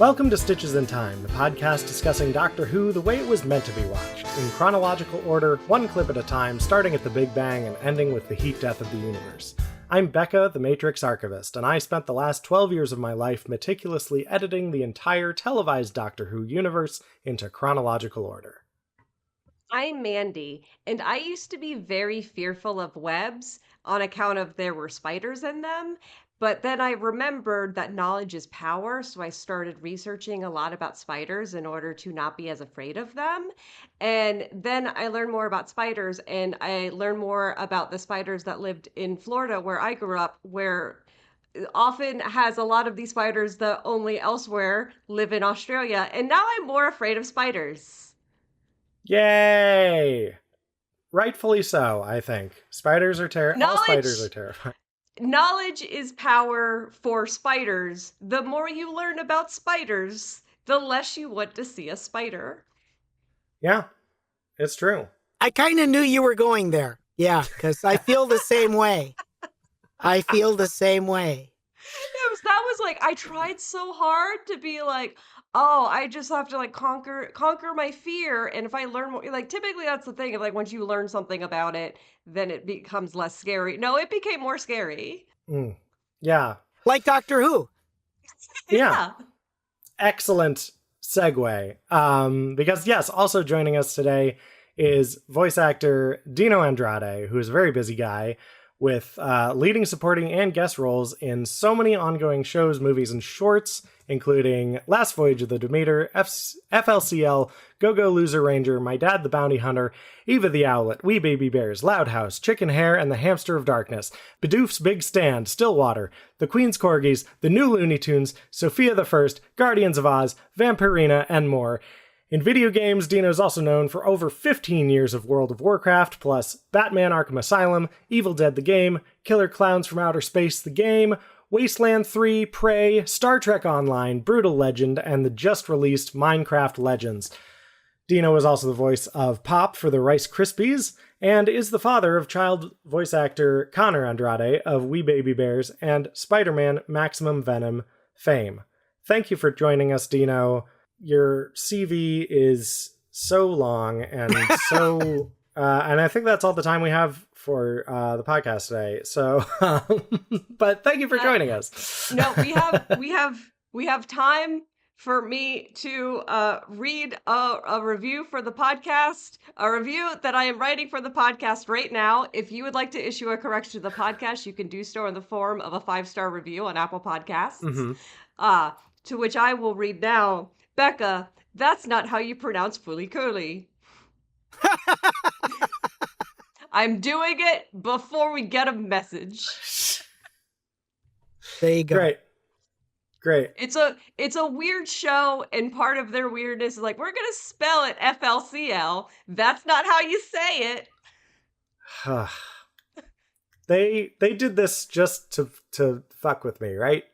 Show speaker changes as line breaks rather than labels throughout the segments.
Welcome to Stitches in Time, the podcast discussing Doctor Who the way it was meant to be watched, in chronological order, one clip at a time, starting at the Big Bang and ending with the heat death of the universe. I'm Becca, the Matrix Archivist, and I spent the last 12 years of my life meticulously editing the entire televised Doctor Who universe into chronological order.
I'm Mandy, and I used to be very fearful of webs on account of there were spiders in them. But then I remembered that knowledge is power, so I started researching a lot about spiders in order to not be as afraid of them. And then I learned more about spiders, and I learned more about the spiders that lived in Florida, where I grew up, where often has a lot of these spiders that only elsewhere live in Australia. And now I'm more afraid of spiders.
Yay! Rightfully so, I think. All spiders are terrifying.
Knowledge is power for spiders. The more you learn about spiders, the less you want to see a spider.
Yeah, it's true.
I kind of knew you were going there. Yeah, because I feel the same way. I feel the same way.
That was like, I tried so hard to be like, oh, I just have to like conquer my fear. And if I learn more, like typically that's the thing. If like once you learn something about it, then it becomes less scary. No, it became more scary.
Yeah.
Like Doctor Who.
Yeah. Excellent segue. Because yes, also joining us today is voice actor Dino Andrade, who is a very busy guy with leading, supporting, and guest roles in so many ongoing shows, movies, and shorts, including Last Voyage of the Demeter, FLCL, Go-Go Loser Ranger, My Dad the Bounty Hunter, Eva the Owlet, Wee Baby Bears, Loud House, Chicken Hare, and the Hamster of Darkness, Bidoof's Big Stand, Stillwater, The Queen's Corgis, The New Looney Tunes, Sophia the First, Guardians of Oz, Vampirina, and more. In video games, Dino is also known for over 15 years of World of Warcraft, plus Batman Arkham Asylum, Evil Dead the Game, Killer Clowns from Outer Space the Game, Wasteland 3, Prey, Star Trek Online, Brutal Legend, and the just-released Minecraft Legends. Dino is also the voice of Pop for the Rice Krispies, and is the father of child voice actor Connor Andrade of Wee Baby Bears and Spider-Man Maximum Venom fame. Thank you for joining us, Dino. Your CV is so long and so, and I think that's all the time we have for the podcast today. So, but thank you for joining us.
No, we have time for me to read a review for the podcast, a review that I am writing for the podcast right now. If you would like to issue a correction to the podcast, you can do so in the form of a 5-star review on Apple Podcasts. To which I will read now. Becca, that's not how you pronounce fully curly. I'm doing it before we get a message.
There you go.
Great.
It's a weird show, and part of their weirdness is like, we're gonna spell it FLCL. That's not how you say it.
They did this just to fuck with me, right?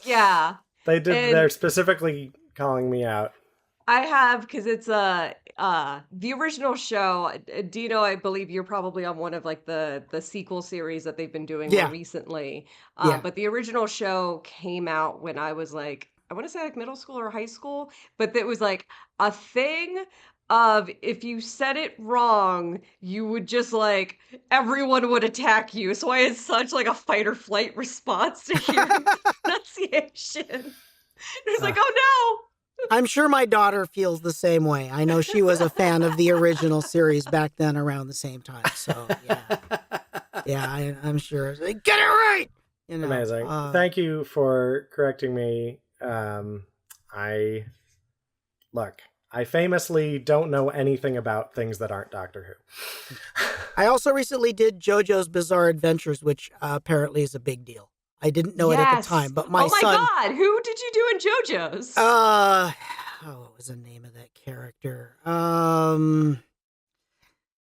Yeah.
They're specifically calling me out.
I have, because it's the original show. Dino, I believe you're probably on one of like the sequel series that they've been doing more recently. But the original show came out when I was like, I want to say like middle school or high school, but it was like a thing of if you said it wrong, you would just like, everyone would attack you. So I had such like a fight or flight response to hearing pronunciation. It was like, oh no!
I'm sure my daughter feels the same way. I know she was a fan of the original series back then around the same time. So, yeah. I'm sure. Like, get it right! You know,
amazing. Thank you for correcting me. I famously don't know anything about things that aren't Doctor Who.
I also recently did JoJo's Bizarre Adventures, which apparently is a big deal. I didn't know it at the time, but my son...
Oh my God, who did you do in JoJo's?
What was the name of that character? I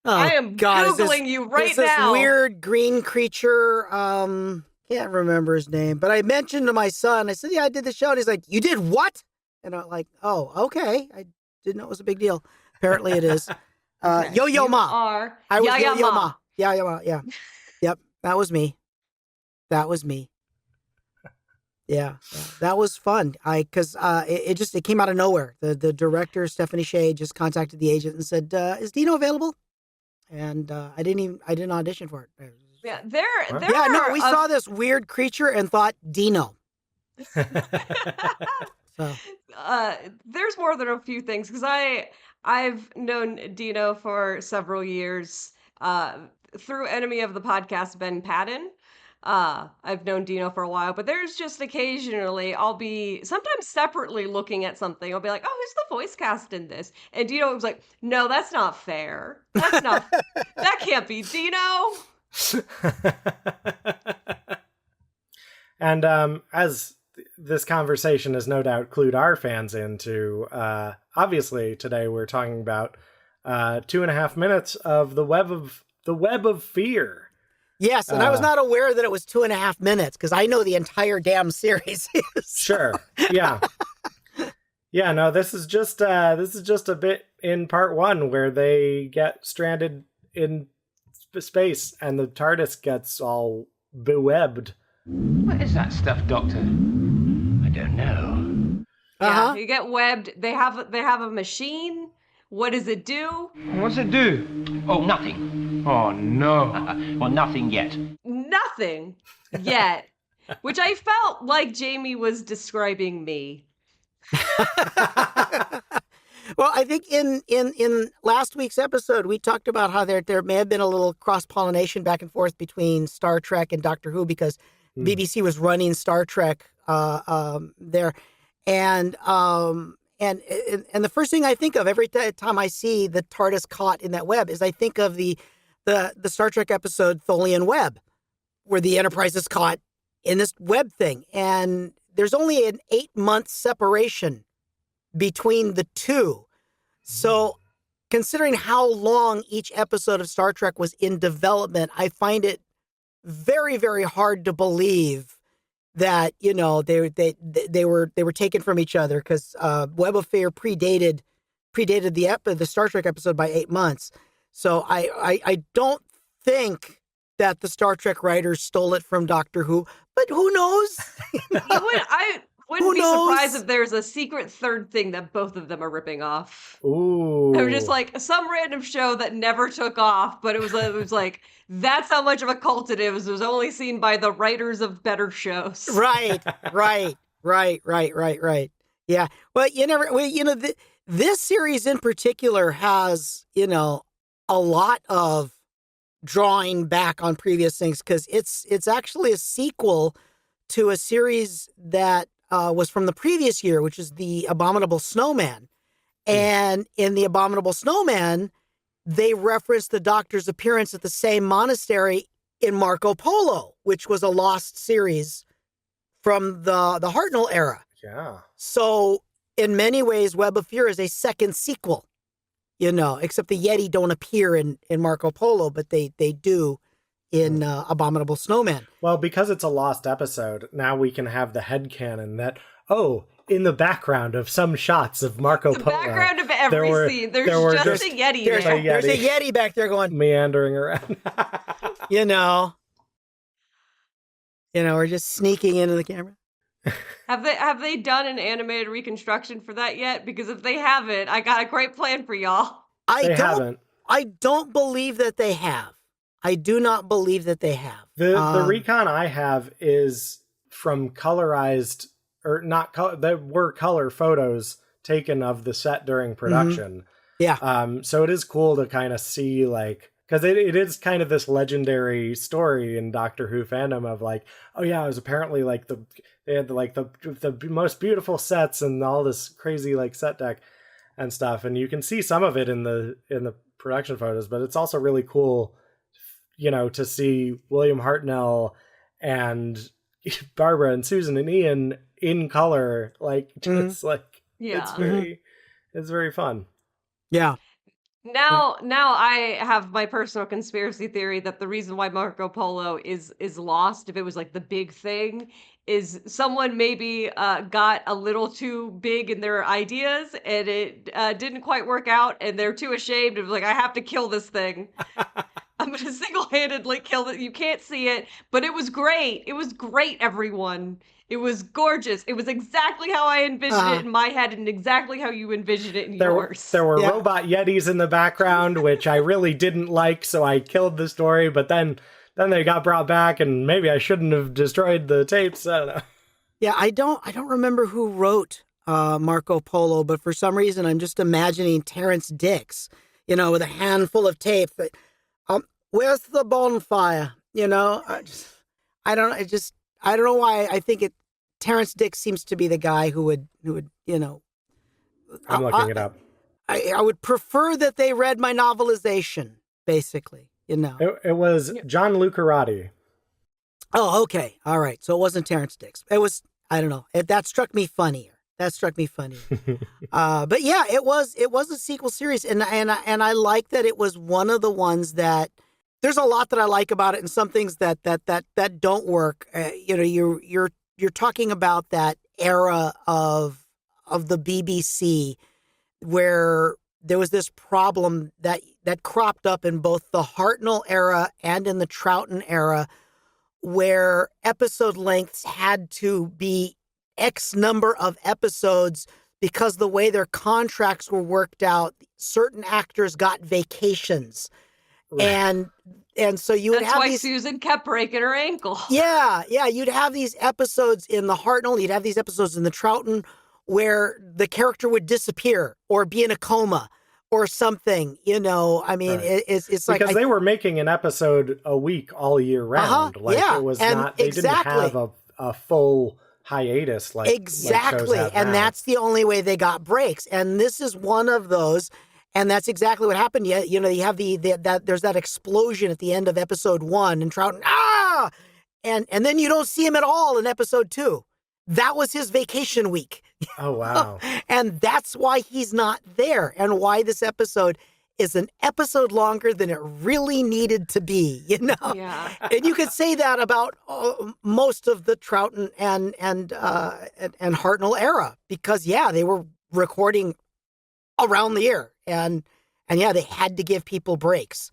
am Googling you right now.
This weird green creature, can't remember his name, but I mentioned to my son, I said, yeah, I did the show, and he's like, you did what? And I'm like, oh, okay, I didn't know it was a big deal. Apparently it is.
Okay.
Yo-Yo Ma. I was Yo-Yo Ma. Yeah. Yep, that was me. Yeah, that was fun. Because it came out of nowhere. The director Stephanie Shea just contacted the agent and said, "Is Dino available?" And I didn't audition for it.
Yeah,
we saw this weird creature and thought Dino. So
there's more than a few things because I've known Dino for several years through enemy of the podcast Ben Paddon. I've known Dino for a while, but there's just occasionally I'll be sometimes separately looking at something. I'll be like, "Oh, who's the voice cast in this?" And Dino was like, "No, that's not fair. That's not that can't be Dino."
And as this conversation has no doubt clued our fans into, obviously today we're talking about 2.5 minutes of the web of fear.
Yes, and I was not aware that it was 2.5 minutes because I know the entire damn series.
Sure, yeah, yeah. No, this is just a bit in part 1 where they get stranded in space and the TARDIS gets all bewebbed.
What is that stuff, Doctor? I don't know.
Yeah, you get webbed. They have a machine. What does it do?
What's it do? Oh, nothing. Oh, no. Well, nothing yet.
Nothing yet. Which I felt like Jamie was describing me.
Well, I think in last week's episode, we talked about how there may have been a little cross-pollination back and forth between Star Trek and Doctor Who because BBC was running Star Trek there. And the first thing I think of every time I see the TARDIS caught in that web is I think of the Star Trek episode Tholian Web, where the Enterprise is caught in this web thing. And there's only an 8-month separation between the two. So considering how long each episode of Star Trek was in development, I find it very, very hard to believe that, you know, they were taken from each other because Web of Fear predated the Star Trek episode by 8 months. So I don't think that the Star Trek writers stole it from Doctor Who, but who knows?
I wouldn't be surprised if there's a secret third thing that both of them are ripping off.
Ooh.
They were just like some random show that never took off, but it was like that's how much of a cult it is. It was only seen by the writers of better shows.
Right. Yeah. Well, this series in particular has, a lot of drawing back on previous things because it's actually a sequel to a series that was from the previous year, which is The Abominable Snowman. And in The Abominable Snowman, they referenced the Doctor's appearance at the same monastery in Marco Polo, which was a lost series from the Hartnell era.
Yeah.
So in many ways, Web of Fear is a second sequel, except the Yeti don't appear in Marco Polo, but they do in Abominable Snowman.
Well, because it's a lost episode, now we can have the headcanon that, in the background of some shots of Marco Polo.
The background of every scene. There's just a Yeti there.
There's a Yeti back there going...
meandering around.
We're just sneaking into the camera.
Have they done an animated reconstruction for that yet? Because if they haven't, I got a great plan for y'all.
They haven't.
I don't believe that they have. I do not believe that they have.
The recon I have is from colorized, or not color, that were color photos taken of the set during production.
Yeah.
So it is cool to kind of see, because it is kind of this legendary story in Doctor Who fandom of it was apparently they had the most beautiful sets and all this crazy set deck and stuff, and you can see some of it in the production photos, but it's also really cool, to see William Hartnell and Barbara and Susan and Ian in color, it's very fun.
Yeah.
Now I have my personal conspiracy theory that the reason why Marco Polo is lost, if it was the big thing, is someone maybe got a little too big in their ideas and it didn't quite work out and they're too ashamed of I have to kill this thing. I'm going to single-handedly kill it. You can't see it, but it was great. It was great, everyone. It was gorgeous. It was exactly how I envisioned it in my head and exactly how you envisioned it in yours.
There were robot yetis in the background, which I really didn't like, so I killed the story, but then they got brought back, and maybe I shouldn't have destroyed the tapes. I don't know.
Yeah, I don't remember who wrote Marco Polo, but for some reason I'm just imagining Terrence Dix, with a handful of tape. Where's the bonfire? I don't know why I think Terrence Dix seems to be the guy who would.
I'm looking it up.
I would prefer that they read my novelization, basically.
It was John Lucarotti.
Oh, okay, all right. So it wasn't Terrence Dix. It was. I don't know. That struck me funnier. But yeah, it was a sequel series, and I like that it was one of the ones that. There's a lot that I like about it, and some things that don't work. You're talking about that era of the BBC where there was this problem that cropped up in both the Hartnell era and in the Troughton era, where episode lengths had to be X number of episodes because the way their contracts were worked out, certain actors got vacations. Right. And so you would
That's
have
why Susan kept breaking her ankle.
Yeah. You'd have these episodes in the Hartnell, you'd have these episodes in the Troughton where the character would disappear or be in a coma or something. I mean, right. It's like
because they were making an episode a week all year round. It was not. They didn't have a full hiatus
exactly, and that's the only way they got breaks. And this is one of those. And that's exactly what happened. You have there's that explosion at the end of episode 1 and Troughton, and then you don't see him at all in episode 2. That was his vacation week.
Oh, wow.
And that's why he's not there, and why this episode is an episode longer than it really needed to be,
Yeah.
And you could say that about most of the Troughton and Hartnell era, because they were recording around the year. And they had to give people breaks.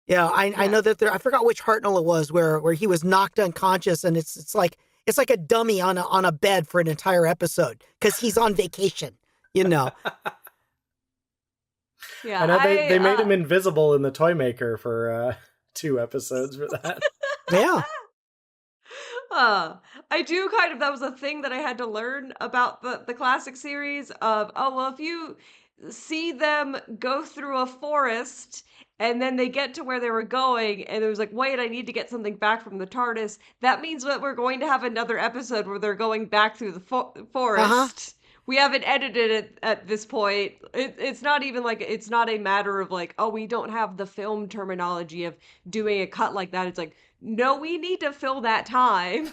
I know that I forgot which Hartnell it was where he was knocked unconscious, and it's like a dummy on a bed for an entire episode because he's on vacation.
Yeah,
I know they made him invisible in the Toy Maker for 2 episodes for that.
Yeah.
I do that was a thing that I had to learn about the classic series of, if you see them go through a forest and then they get to where they were going and it was like, wait, I need to get something back from the TARDIS. That means that we're going to have another episode where they're going back through the forest.
Uh-huh.
We haven't edited it at this point. It's not even it's not a matter of we don't have the film terminology of doing a cut like that. It's like, no, we need to fill that time.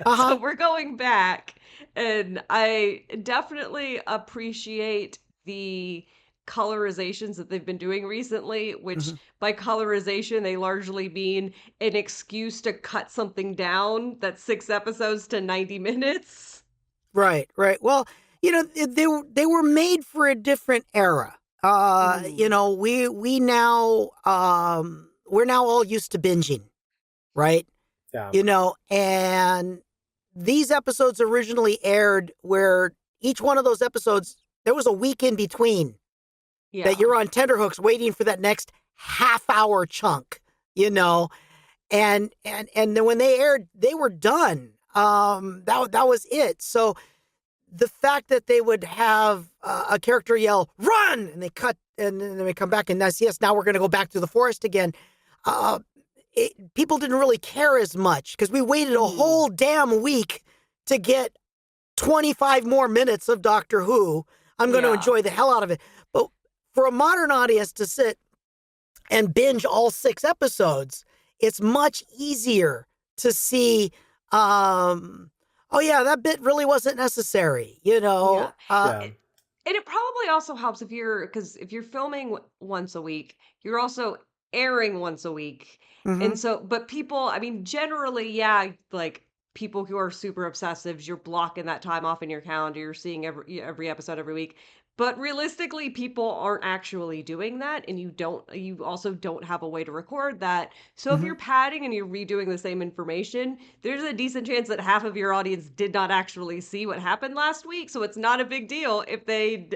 Uh-huh.
So we're going back. And I definitely appreciate the colorizations that they've been doing recently, which by colorization, they largely mean an excuse to cut something down that's 6 episodes to 90 minutes.
Right. Well, they were made for a different era. We now we're now all used to binging, right?
Yeah.
And these episodes originally aired where each one of those episodes, there was a week in between that you're on tenterhooks waiting for that next half-hour chunk, and then when they aired, they were done. That was it. So the fact that they would have a character yell "run" and they cut and then they come back and now we're going to go back to the forest again. People didn't really care as much because we waited a whole damn week to get 25 more minutes of Doctor Who. I'm going to enjoy the hell out of it. But for a modern audience to sit and binge all 6 episodes, it's much easier to see, that bit really wasn't necessary,
And it probably also helps if you're filming once a week, you're also airing once a week. And so, but people, I mean, generally, people who are super obsessives, you're blocking that time off in your calendar, you're seeing every episode every week. But realistically, people aren't actually doing that, and you also don't have a way to record that. So if
Mm-hmm.
you're padding and you're redoing the same information, there's a decent chance that half of your audience did not actually see what happened last week. So it's not a big deal if they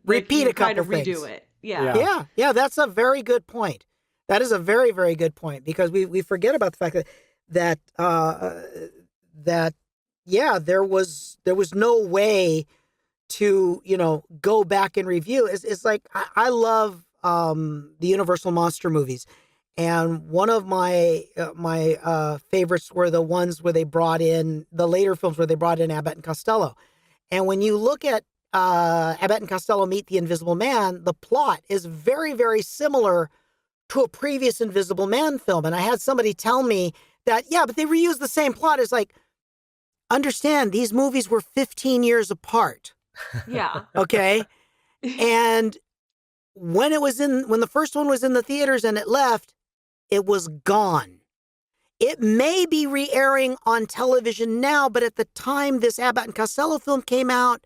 Repeat a
kind
couple
of redo
things.
it. Yeah.
Yeah, that's a very good point. That is a very, very good point, because we forget about the fact that there was no way to, go back and review. It's like, I love the Universal monster movies, and one of my favorites were the ones where they brought in the later films where they brought in Abbott and Costello. And when you look at Abbott and Costello Meet the Invisible Man, the plot is very, very similar to a previous Invisible Man film. And I had somebody tell me that, but they reused the same plot. It's like, understand, these movies were 15 years apart.
Yeah.
Okay. And when the first one was in the theaters and it left, it was gone. It may be re-airing on television now, but at the time this Abbott and Costello film came out,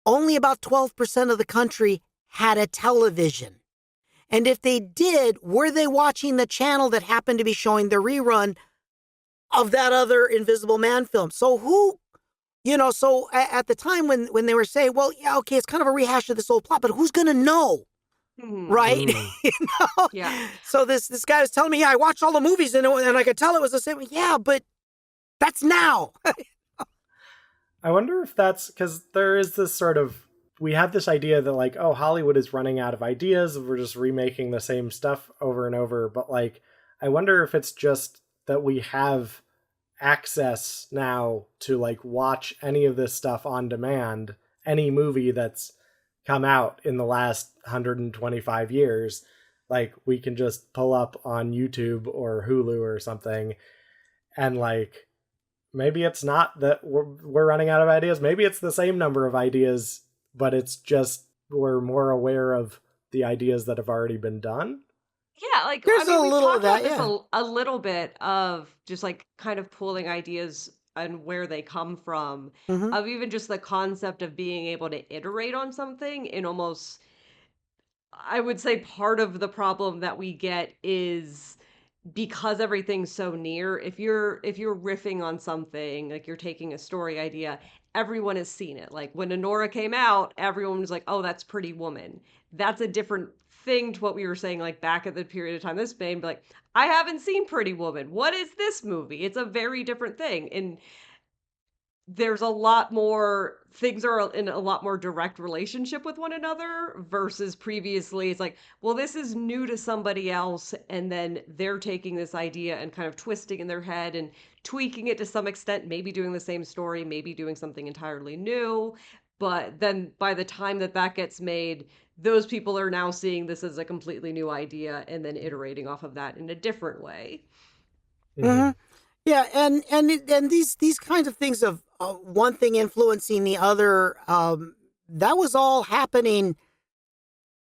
only about 12% of the country had a television. And if they did, were they watching the channel that happened to be showing the rerun of that other Invisible Man film? So at the time when they were saying, well, yeah, okay, it's kind of a rehash of this old plot, but who's going to know? Right?
Yeah.
So this guy was telling me, I watched all the movies and I could tell it was the same. Yeah, but that's now.
I wonder if that's because there is this we have this idea that like, oh, Hollywood is running out of ideas. We're just remaking the same stuff over and over. But like, I wonder if it's just that we have access now to like watch any of this stuff on demand, any movie that's come out in the last 125 years. Like we can just pull up on YouTube or Hulu or something, and like, maybe it's not that we're running out of ideas. Maybe it's the same number of ideas, but it's just we're more aware of the ideas that have already been done.
Yeah, like
There's a
we've
little
talked
of that,
about this
yeah.
a little bit of just like kind of pooling ideas and where they come from,
Mm-hmm.
of even just the concept of being able to iterate on something in almost, I would say part of the problem that we get is because everything's so near, if you're riffing on something, like you're taking a story idea, everyone has seen it. Like when Anora came out, everyone was like, oh, that's Pretty Woman. That's a different thing to what we were saying like back at the period of time this made, but like, I haven't seen Pretty Woman, what is this movie? It's a very different thing. And there's a lot more things are in a lot more direct relationship with one another versus previously it's like, well, this is new to somebody else, and then they're taking this idea and kind of twisting in their head and tweaking it to some extent, maybe doing the same story, maybe doing something entirely new. But then by the time that gets made, those people are now seeing this as a completely new idea and then iterating off of that in a different way.
Mm-hmm. Yeah, and these kinds of things of one thing influencing the other, that was all happening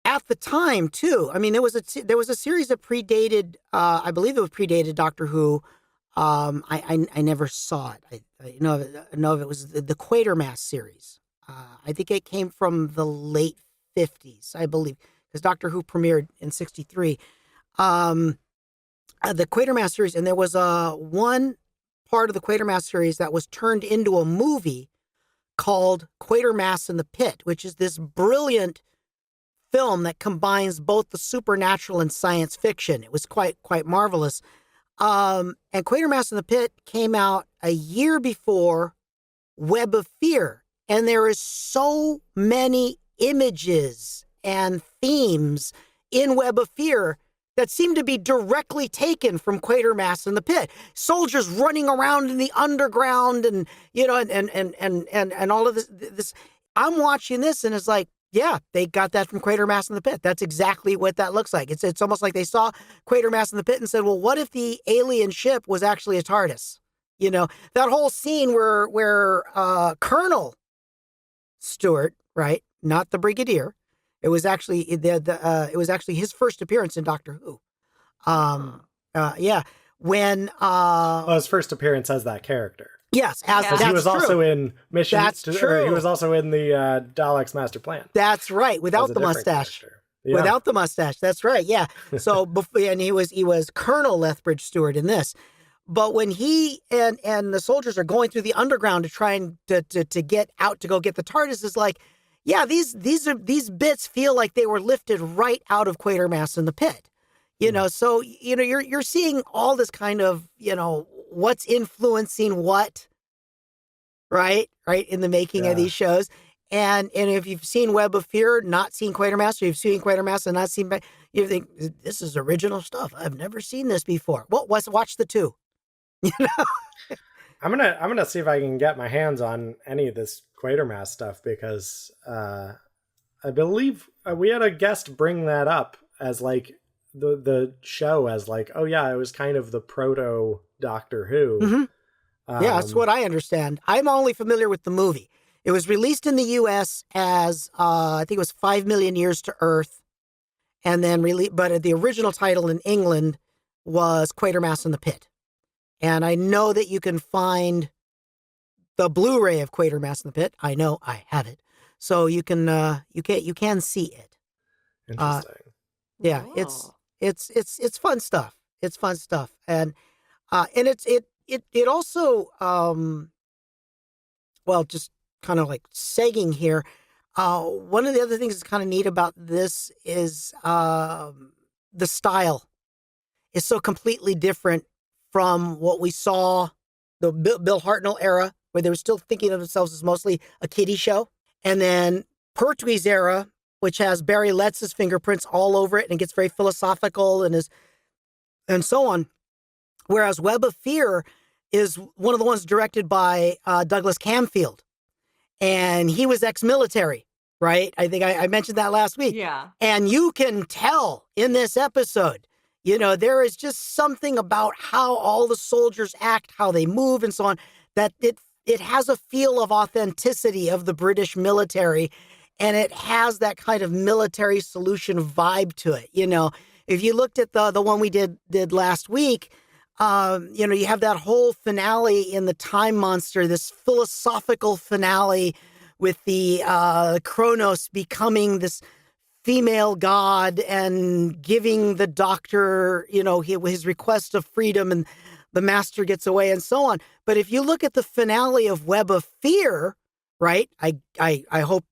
at the time too. I mean, there was a series that predated, I believe it was predated Doctor Who. I never saw it. I know of it was the Quatermass series. I think it came from the late 50s, I believe, because Doctor Who premiered in '63. The Quatermass series, and there was one part of the Quatermass series that was turned into a movie called Quatermass in the Pit, which is this brilliant film that combines both the supernatural and science fiction. It was quite marvelous. And Quatermass in the Pit came out a year before Web of Fear, and there is so many images and themes in Web of Fear that seem to be directly taken from Quatermass in the Pit. Soldiers running around in the underground, and and all of this. I'm watching this, and it's like, yeah, they got that from Quatermass in the Pit. That's exactly what that looks like. It's almost like they saw Quatermass in the Pit and said, well, what if the alien ship was actually a TARDIS? That whole scene where Colonel Stewart, right, not the Brigadier. It was actually it was actually his first appearance in Doctor Who. Yeah, when
his first appearance as that character.
Yes,
Yeah.
Because
that's
he was
true.
also in Mission.
That's
Or
true.
he was also in the Daleks Master Plan.
That's right,
as
without
a
the
different
mustache.
character. Yeah.
Without the mustache, that's right. Yeah. So and he was Colonel Lethbridge Stewart in this. But when he and the soldiers are going through the underground to try and to get out to go get the TARDIS, is like, yeah, these bits feel like they were lifted right out of Quatermass in the Pit. You know, so you're seeing all this kind of, what's influencing what, right in the making of these shows. And if you've seen Web of Fear, not seen Quatermass, or you've seen Quatermass and not seen, you think this is original stuff. I've never seen this before. Well, watch the two.
I'm gonna see if I can get my hands on any of this Quatermass stuff, because I believe we had a guest bring that up as like the show as like, oh yeah, it was kind of the proto Doctor Who.
Mm-hmm. Yeah, that's what I understand. I'm only familiar with the movie. It was released in the U.S. as I think it was 5 Million Years to Earth, and then but the original title in England was Quatermass in the Pit. And I know that you can find the Blu-ray of Quatermass in the Pit. I know I have it, so you can see it.
Interesting.
Yeah,
Oh.
it's fun stuff. It's fun stuff, and it also well, just kind of like segging here. One of the other things that's kind of neat about this is the style is so completely different from what we saw the Bill Hartnell era, where they were still thinking of themselves as mostly a kiddie show, and then Pertwee's era, which has Barry Letz's fingerprints all over it and it gets very philosophical and so on. Whereas Web of Fear is one of the ones directed by Douglas Camfield, and he was ex-military, right? I think I mentioned that last week.
Yeah.
And you can tell in this episode, there is just something about how all the soldiers act, how they move and so on, that it has a feel of authenticity of the British military, and it has that kind of military solution vibe to it. If you looked at the one we did last week, you have that whole finale in the Time Monster, this philosophical finale with the Kronos becoming this female god and giving the Doctor, his request of freedom, and the Master gets away and so on. But if you look at the finale of Web of Fear, right? I hope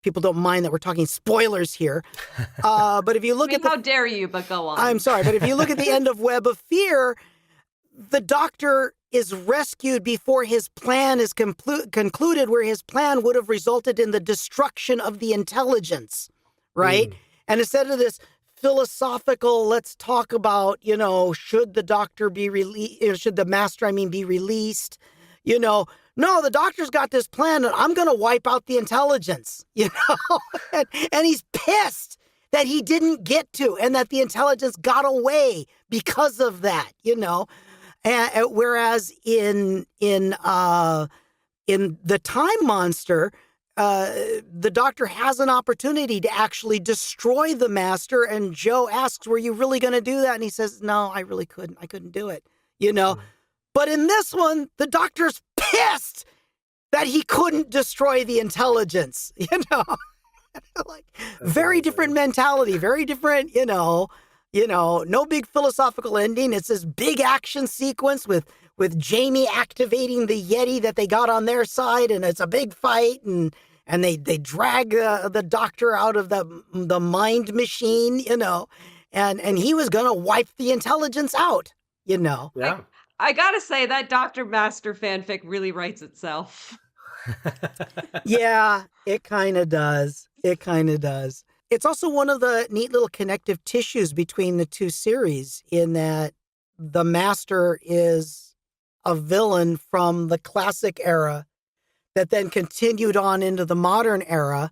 people don't mind that we're talking spoilers here. But if you look at
how dare you, but go on.
I'm sorry, but if you look at the end of Web of Fear, the Doctor is rescued before his plan is concluded, where his plan would have resulted in the destruction of the intelligence, right? And instead of this philosophical, let's talk about, should the Doctor be released, should the Master, be released, no, the Doctor's got this plan and I'm going to wipe out the intelligence, and he's pissed that he didn't get to, and that the intelligence got away because of that, And whereas in the Time Monster, the Doctor has an opportunity to actually destroy the Master, and Joe asks, "Were you really going to do that?" And he says, "No, I really couldn't. I couldn't do it." But in this one, the Doctor's pissed that he couldn't destroy the intelligence. Like very different mentality, very different. No big philosophical ending. It's this big action sequence with Jamie activating the Yeti that they got on their side, and it's a big fight, and they drag the Doctor out of the mind machine, and he was gonna wipe the intelligence out,
Yeah.
I gotta say, that Dr. Master fanfic really writes itself.
Yeah, it kind of does. It's also one of the neat little connective tissues between the two series, in that the Master is a villain from the classic era that then continued on into the modern era.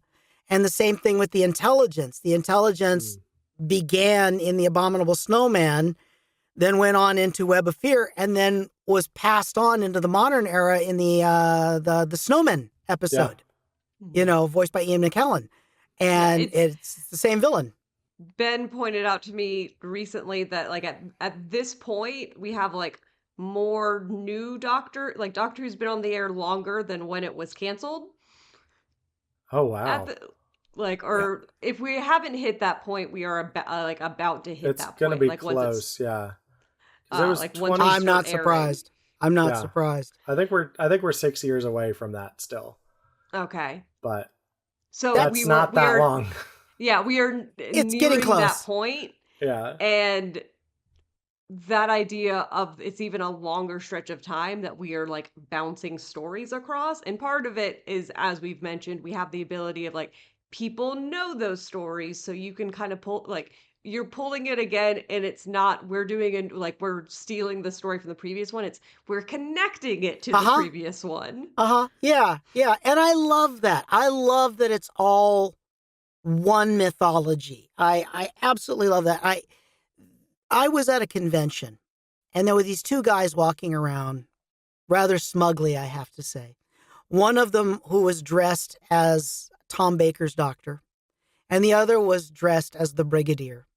And the same thing with the intelligence. The intelligence began in The Abominable Snowman, then went on into Web of Fear, and then was passed on into the modern era in the Snowman episode, voiced by Ian McKellen. And it's the same villain.
Ben pointed out to me recently that, like, at this point, we have like more new Doctor, like Doctor Who's been on the air longer than when it was canceled.
Oh
At
wow.
the, like, or if we haven't hit that point, we are about to hit
It's
that
gonna
point.
be
Like once it's
close, yeah. 'Cause it was
once we
20.
I'm
start
not
airing.
surprised. I'm not
Yeah.
surprised.
I think we're 6 years away from that still,
Okay,
but
so
that's not
we
that
are
long.
yeah, we are
It's getting
nearing that
close.
point,
Yeah.
and that idea of it's even a longer stretch of time that we are like bouncing stories across. And part of it is, as we've mentioned, we have the ability of like people know those stories. So you can kind of pull, like, you're pulling it again, and it's not, we're doing it like we're stealing the story from the previous one. It's we're connecting it to the
Uh-huh.
previous one.
Uh-huh. Yeah, yeah. And I love that. I love that it's all one mythology. I absolutely love that. I was at a convention, and there were these two guys walking around rather smugly, I have to say. One of them who was dressed as Tom Baker's doctor, and the other was dressed as the Brigadier.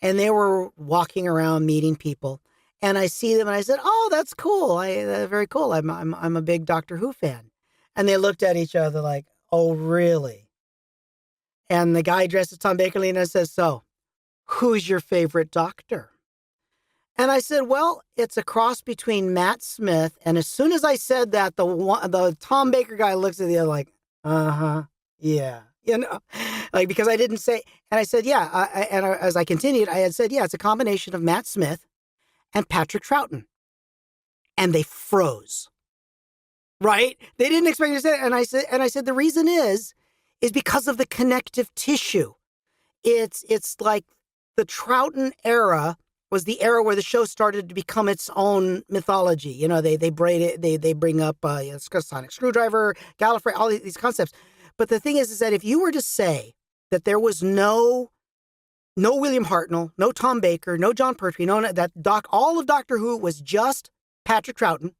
And they were walking around meeting people. And I see them and I said, "Oh, that's cool. Very cool. I'm a big Doctor Who fan." And they looked at each other like, "Oh, really?" And the guy dressed as Tom Baker leaned and says, "So, who's your favorite Doctor?" And I said, "Well, it's a cross between Matt Smith." And as soon as I said that, the Tom Baker guy looks at the other like, "Uh-huh, yeah." Like, because I didn't say, and I said, "Yeah." As I continued, I had said, "Yeah, it's a combination of Matt Smith and Patrick Troughton." And they froze, right? They didn't expect me to say it. And I said, the reason is because of the connective tissue. It's like the Troughton era was the era where the show started to become its own mythology. You know, they braid it, they bring up sonic screwdriver, Gallifrey, all these concepts. But the thing is that if you were to say that there was no William Hartnell, no Tom Baker, no John Pertwee, all of Doctor Who was just Patrick Troughton,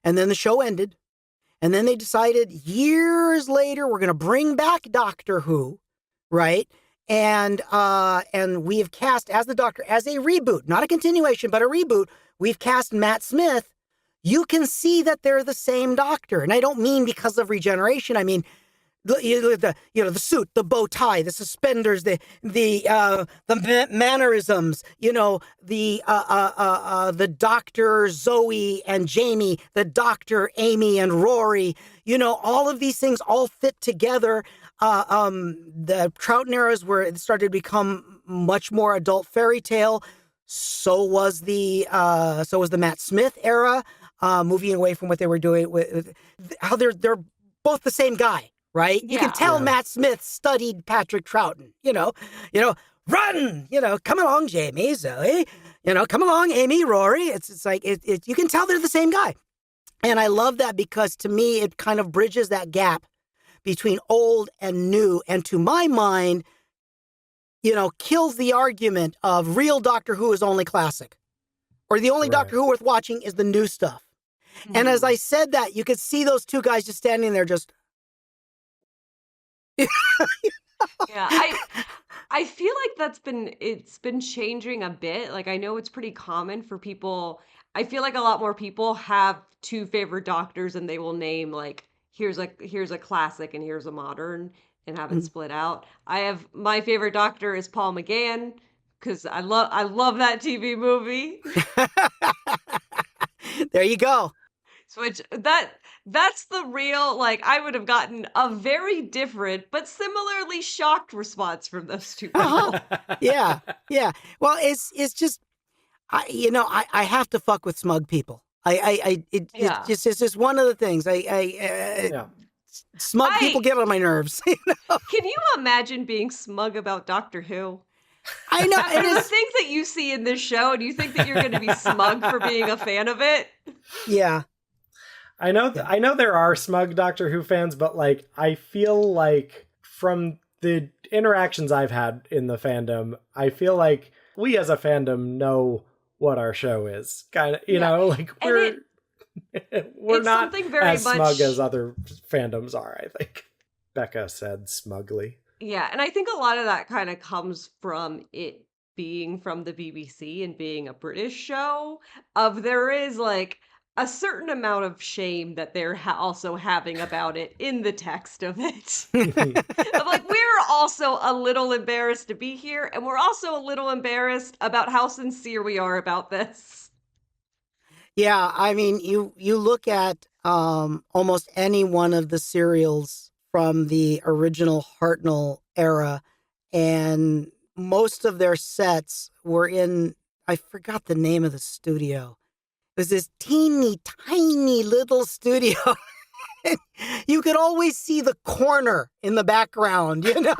and then the show ended, and then they decided years later we're going to bring back Doctor Who, right? And we have cast as the Doctor as a reboot, not a continuation, but a reboot. We've cast Matt Smith. You can see that they're the same Doctor, and I don't mean because of regeneration. I mean the suit, the bow tie, the suspenders, the mannerisms. The Doctor Zoe and Jamie, the Doctor Amy and Rory. All of these things all fit together. The Troughton eras where it started to become much more adult fairy tale. So was the Matt Smith era, moving away from what they were doing with how they're both the same guy, right? You can tell Matt Smith studied Patrick Troughton. Run, come along, Jamie, Zoe, come along, Amy, Rory. It's like you can tell they're the same guy, and I love that because to me it kind of bridges that gap between old and new, and to my mind, kills the argument of real Doctor Who is only classic, or the only Doctor Who worth watching is the new stuff. Mm-hmm. And as I said that, you could see those two guys just standing there just...
Yeah, I feel like it's been changing a bit. Like, I know it's pretty common for people. I feel like a lot more people have two favorite Doctors, and they will name like, here's a classic and here's a modern, and have it split out. I have, my favorite Doctor is Paul McGann, because I love that TV movie.
There you go.
Which that's the real, like, I would have gotten a very different but similarly shocked response from those two people.
Uh-huh. Yeah. Well, it's just I have to fuck with smug people. It's just one of the things. Smug people get on my nerves.
Can you imagine being smug about Doctor Who?
I know.
After the things that you see in this show, and you think that you're going to be smug for being a fan of it?
Yeah.
I know there are smug Doctor Who fans, but like I feel like from the interactions I've had in the fandom, I feel like we as a fandom know what our show is. Kind of, like we're not as smug as other fandoms are, I think. Becca said smugly.
Yeah, and I think a lot of that kind of comes from it being from the BBC and being a British show, of there is like a certain amount of shame that they're also having about it in the text of it. Of like, we're also a little embarrassed to be here, and we're also a little embarrassed about how sincere we are about this.
Yeah, I mean, you look at almost any one of the serials from the original Hartnell era, and most of their sets were in, I forgot the name of the studio. It was this teeny tiny little studio. You could always see the corner in the background, you know,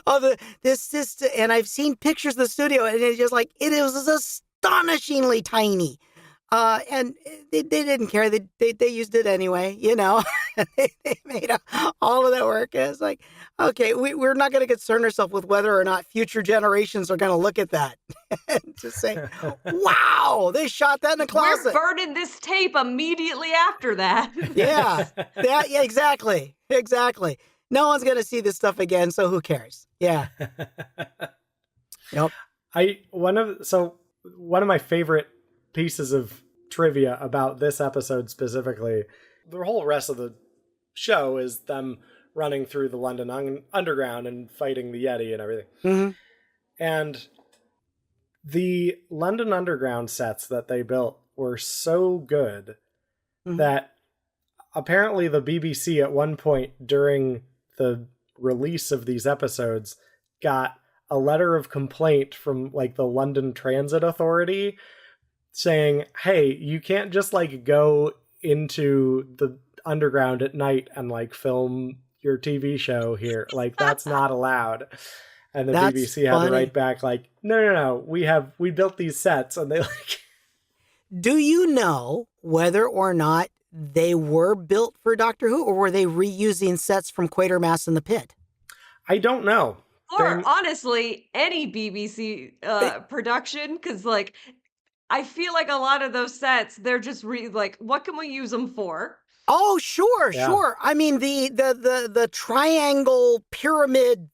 of this, and I've seen pictures of the studio, and it's just like, it was astonishingly tiny. And they didn't care. They used it anyway, you know. they made all of that work. And it's like, okay, we're not going to concern ourselves with whether or not future generations are going to look at that and just say, wow, they shot that in a closet.
We're burning this tape immediately after that.
Yeah, exactly. No one's going to see this stuff again, so who cares? Yeah. Yep.
One of my favorite pieces of trivia about this episode specifically, the whole rest of the show is them running through the London Underground and fighting the Yeti and everything.
Mm-hmm.
And the London Underground sets that they built were so good that apparently the BBC at one point during the release of these episodes got a letter of complaint from like the London Transit Authority saying, hey, you can't just like go into the underground at night and like film your TV show here. Like that's not allowed. And the BBC had to write back like, no, we built these sets. And they like,
do you know whether or not they were built for Doctor Who, or were they reusing sets from Quatermass in the Pit?
I don't know.
Or honestly, any BBC production, because like, I feel like a lot of those sets, they're just like, what can we use them for?
Oh, sure. I mean, the triangle pyramid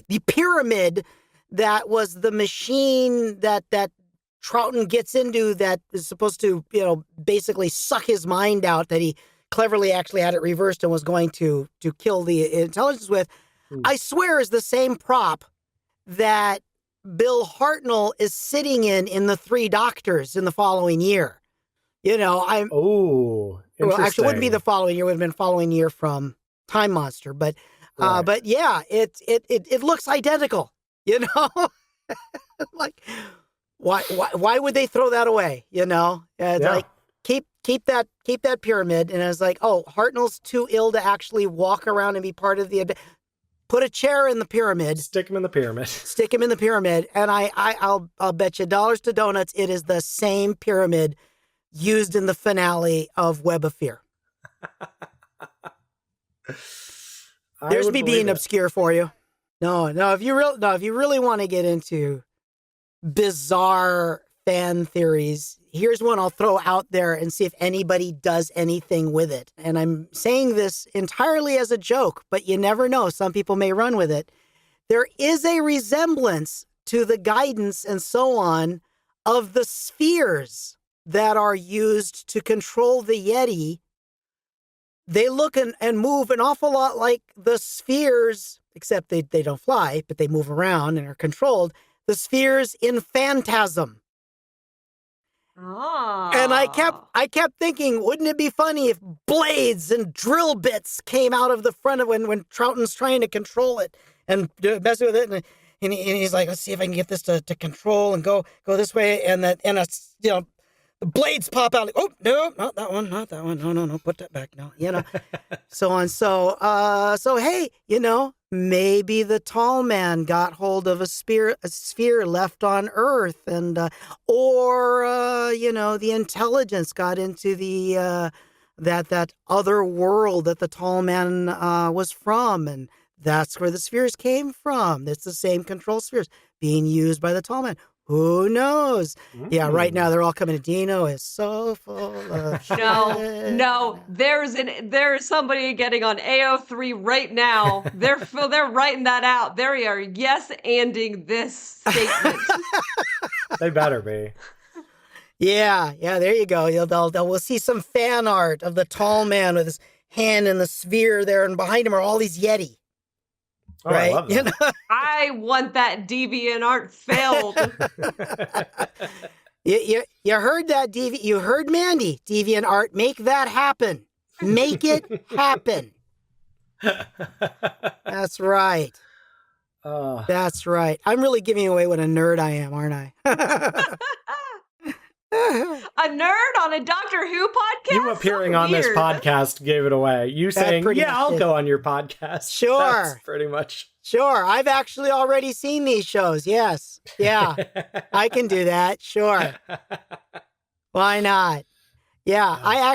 the pyramid that was the machine that Troughton gets into that is supposed to, you know, basically suck his mind out, that he cleverly actually had it reversed and was going to kill the intelligence with. I swear is the same prop that Bill Hartnell is sitting in the Three Doctors in the following year. You know,
interesting.
Well, actually, it wouldn't be the following year. It would have been following year from Time Monster. But yeah, it looks identical. You know, like why would they throw that away? You know, like keep that pyramid. And I was like, oh, Hartnell's too ill to actually walk around and be part of the. Put a chair in the pyramid.
Stick him in the pyramid. And I'll bet you dollars to donuts it is the same pyramid used in the finale of Web of Fear. There's me being obscure for you. No. If you really want to get into bizarre fan theories, here's one I'll throw out there and see if anybody does anything with it. And I'm saying this entirely as a joke, but you never know. Some people may run with it. There is a resemblance to the guidance and so on of the spheres that are used to control the Yeti. They look and move an awful lot like the spheres, except they don't fly, but they move around and are controlled. The spheres in Phantasm.
Oh.
And I kept thinking, wouldn't it be funny if blades and drill bits came out of the front of when Troughton's trying to control it and mess with it, and he's like, let's see if I can get this to control and go this way, and the blades pop out. Like, oh no, not that one. No, put that back now. You know, so on. So hey, you know, maybe the tall man got hold of a sphere left on Earth, and or you know, the intelligence got into the that other world that the tall man was from, and that's where the spheres came from. It's the same control spheres being used by the tall man. Who knows? Yeah, right
Mm.
now they're all coming to Dino is so full of shit.
No, there's somebody getting on AO3 right now. They're writing that out. They are yes-anding this statement.
They better be.
Yeah, there you go. We'll see some fan art of the tall man with his hand in the sphere there, and behind him are all these Yeti.
Oh,
Right?
I love that.
I want that deviant art filled.
You heard that, you heard Mandy, Deviant Art. Make that happen. Make it happen. That's right. That's right. I'm really giving away what a nerd I am, aren't I?
A nerd on a Doctor Who podcast?
You appearing
So
on this
weird.
podcast gave it away. You saying,
pretty
yeah,
much
I'll
did.
go on your podcast.
Sure.
That's pretty much.
Sure. I've actually already seen these shows. Yes. Yeah. I can do that. Sure. Why not? Yeah. I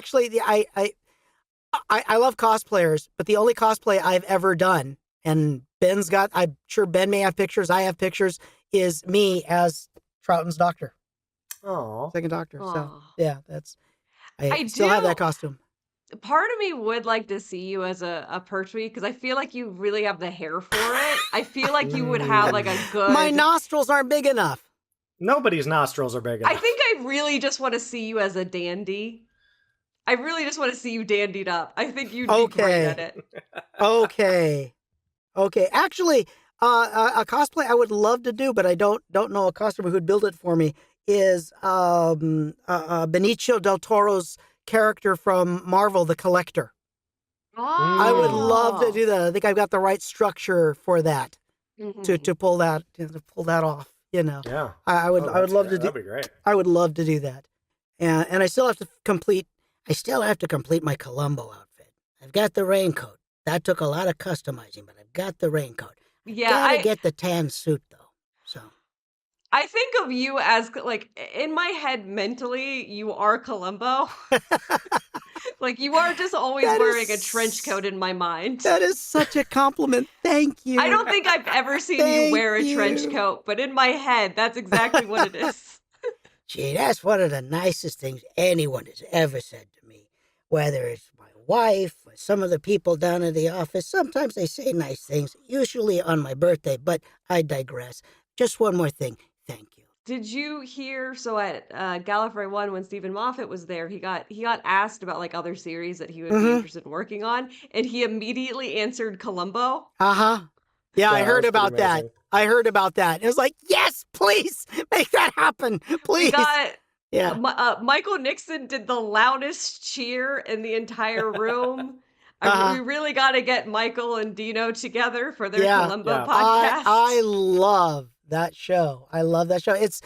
love cosplayers, but the only cosplay I've ever done, and I'm sure Ben may have pictures, I have pictures, is me as Troughton's doctor.
Oh.
Second doctor. So
Aw.
yeah, I still have that costume.
Part of me would like to see you as a Pertwee because I feel like you really have the hair for it. I feel like you would have like a good.
My nostrils aren't big enough.
Nobody's nostrils are big enough.
I think I really just want to see you as a dandy. I really just want to see you dandied up. I think you'd be great at it.
Okay. Actually, a cosplay I would love to do, but I don't know a costumer who'd build it for me, is Benicio del Toro's character from Marvel, the Collector.
Oh.
I would love to do that. I think I've got the right structure for that to pull that off. You know.
Yeah.
I would love to do.
That'd be great.
I would love to do that, and I still have to complete my Columbo outfit. I've got the raincoat. That took a lot of customizing, but I've got the raincoat.
Yeah,
Gotta get the tan suit though. So
I think of you as like in my head mentally, you are Columbo. Like you are just always wearing a trench coat in my mind.
that is such a compliment. Thank you.
I don't think I've ever seen you wear a trench coat, but in my head, that's exactly what it is.
Gee, that's one of the nicest things anyone has ever said to me. Whether it's my wife or some of the people down at the office, sometimes they say nice things, usually on my birthday, but I digress. Just one more thing. Thank you.
Did you hear? So at Gallifrey 1, when Stephen Moffat was there, he got asked about like other series that he would be interested in working on, and he immediately answered Columbo.
Uh-huh. Yeah, I heard
that was
about
pretty
that.
amazing.
I heard about that. It was like, yes, please make that happen. Please.
We got
Yeah.
Michael Nixon did the loudest cheer in the entire room. We really got to get Michael and Dino together for their Columbo podcast.
I love that show. I love that show. It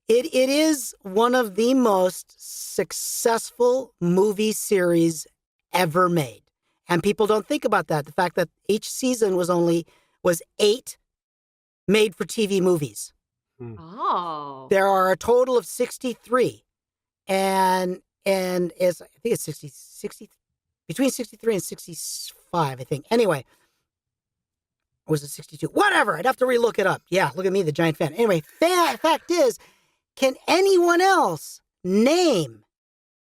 is one of the most successful movie series ever made. And people don't think about that. The fact that each season was 8 made for TV movies.
Oh.
There are a total of 63. And it's, I think it's 60 between 63 and 65, I think. Anyway, or was it 62? Whatever. I'd have to relook it up. Yeah, look at me, the giant fan. Anyway, fact is, can anyone else name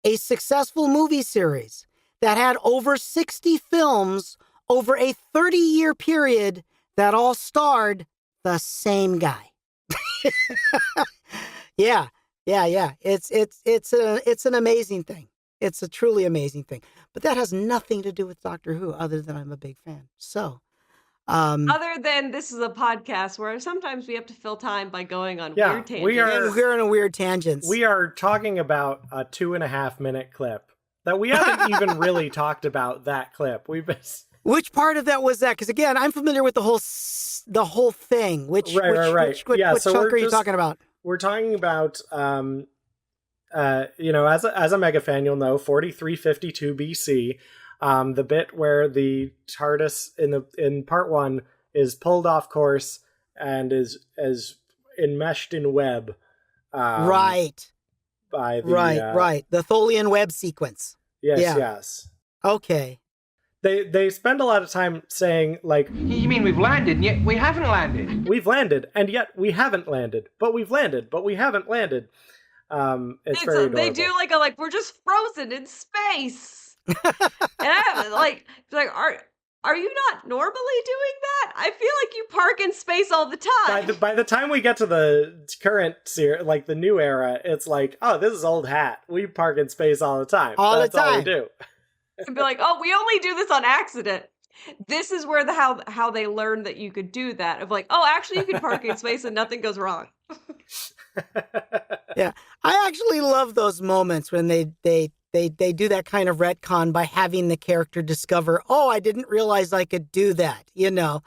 a successful movie series that had over 60 films over a 30-year period that all starred the same guy? Yeah. It's an amazing thing. It's a truly amazing thing. But that has nothing to do with Doctor Who, other than I'm a big fan. So,
other than this is a podcast where sometimes we have to fill time by going on weird tangents.
we're in a weird tangents.
We are talking about a 2.5-minute clip that we haven't even really talked about. That clip we've been.
Which part of that was that? Because again, I'm familiar with the whole thing. Which
Right.
Which chunk are you talking about?
We're talking about, as a mega fan, you'll know 4352 BC, the bit where the TARDIS in part 1 is pulled off course and is enmeshed in web.
Right.
By the
right. The Tholian web sequence.
Yes.
Okay.
They spend a lot of time saying, like,
You mean we've landed, and yet we haven't landed?
we've landed, and yet we haven't landed. But we've landed, but we haven't landed. It's very adorable.
They do like we're just frozen in space. And I'm like are you not normally doing that? I feel like you park in space all the time.
By the time we get to the current like the new era, it's like, oh, this is old hat. We park in space all the time. That's all we do.
And be like, oh, we only do this on accident. This is where how they learned that you could do that. Of like, oh, actually, you can park in space and nothing goes wrong.
Yeah, I actually love those moments when they do that kind of retcon by having the character discover, oh, I didn't realize I could do that. You know,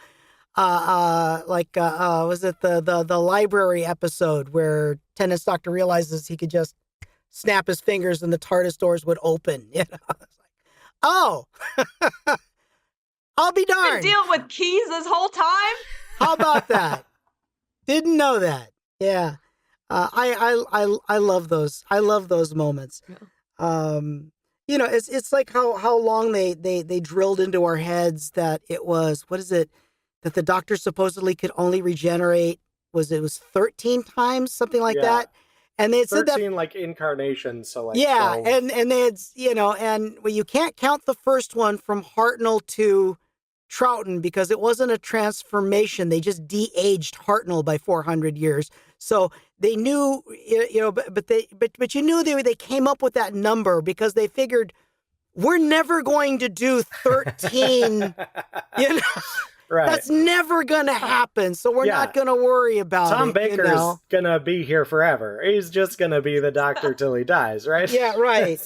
was it the library episode where Tennant's doctor realizes he could just snap his fingers and the TARDIS doors would open. You know, it's like, oh, I'll be darned.
Been dealing with keys this whole time.
How about that? Didn't know that. Yeah, I love those. I love those moments. Yeah. You know, it's like how long they drilled into our heads that it was, what is it, that the doctor supposedly could only regenerate, it was 13 times, something like that. And they had said that
13 like incarnations, so like 12.
and they had, you know, and well, you can't count the first one from Hartnell to Troughton because it wasn't a transformation. They just de-aged Hartnell by 400 years. So they knew, you know, but you knew they came up with that number because they figured we're never going to do 13, you know. Right. That's never going to happen, so we're not going to worry about
Tom
it.
Baker's going to be here forever. He's just going to be the doctor till he dies, right?
Yeah, right.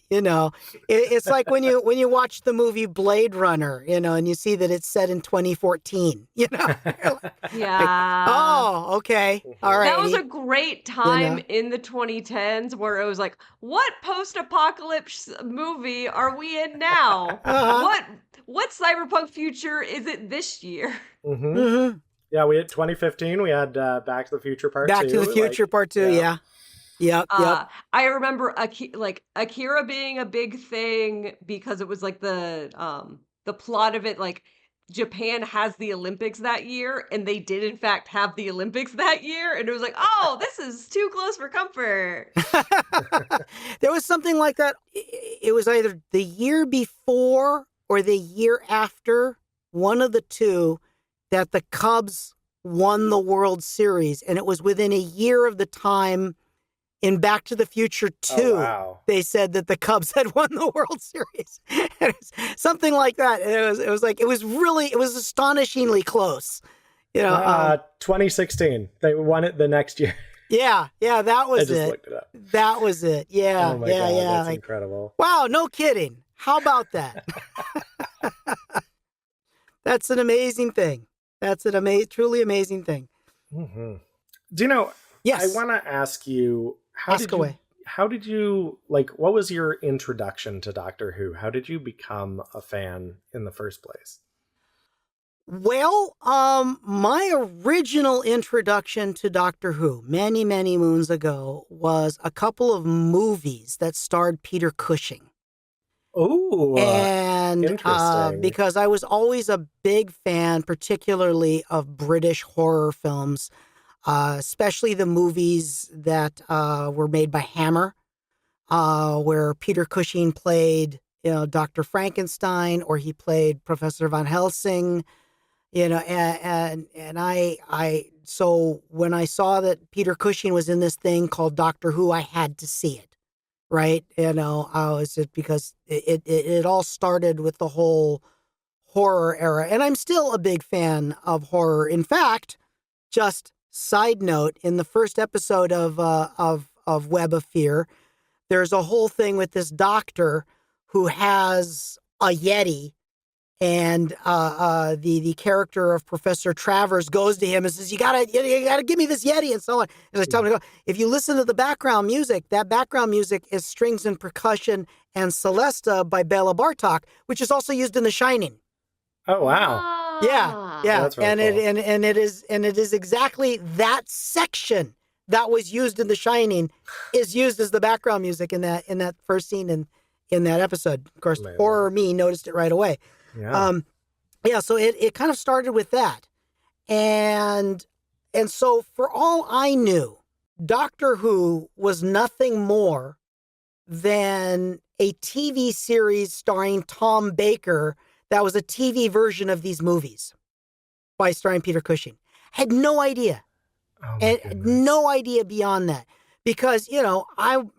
You know, it's like when you watch the movie Blade Runner, you know, and you see that it's set in 2014, you know?
Yeah.
Like, oh, okay. All right.
That was a great time in the 2010s where it was like, what post-apocalypse movie are we in now? What cyberpunk future is it this year?
Mm-hmm. Mm-hmm. Yeah, we had 2015. We had Back to the Future Part 2.
Back to the Future Part 2. Yeah. Yep.
I remember Akira being a big thing because it was like the plot of it, like Japan has the Olympics that year, and they did in fact have the Olympics that year, and it was like, oh, this is too close for comfort.
There was something like that. It was either the year before or the year after, one of the two, that the Cubs won the World Series. And it was within a year of the time in Back to the Future 2, they said that the Cubs had won the World Series. Something like that. And it was astonishingly close. You know,
2016, they won it the next year.
Yeah, that was it.
I just looked it up.
That was it. Yeah,
oh my God, that's incredible.
Wow, no kidding. How about that? That's an amazing thing. That's an truly amazing thing.
Mm-hmm. Dino, yes. I want to ask you, how did you, like, what was your introduction to Doctor Who? How did you become a fan in the first place?
Well, my original introduction to Doctor Who many, many moons ago was a couple of movies that starred Peter Cushing.
Oh,
and
interesting.
Because I was always a big fan, particularly of British horror films, especially the movies that were made by Hammer, where Peter Cushing played, you know, Dr. Frankenstein, or he played Professor Van Helsing, you know, and so when I saw that Peter Cushing was in this thing called Doctor Who, I had to see it. Right. You know, it's just because it all started with the whole horror era. And I'm still a big fan of horror. In fact, just side note, in the first episode of Web of Fear, there's a whole thing with this doctor who has a Yeti. And the character of Professor Travers goes to him and says, you gotta give me this Yeti, and so on. And I tell him to go. If you listen to the background music, that background music is strings and percussion and Celesta by Bela Bartok, which is also used in The Shining.
Oh wow!
Yeah.
That's really cool.
And it is exactly that section that was used in The Shining is used as the background music in that first scene in that episode. Of course,
Amazing.
horror me noticed it right away.
Yeah.
So it kind of started with that. And so for all I knew, Doctor Who was nothing more than a TV series starring Tom Baker that was a TV version of these movies by starring Peter Cushing. Had no idea.
Oh my
And
goodness.
no idea beyond that. Because, I'm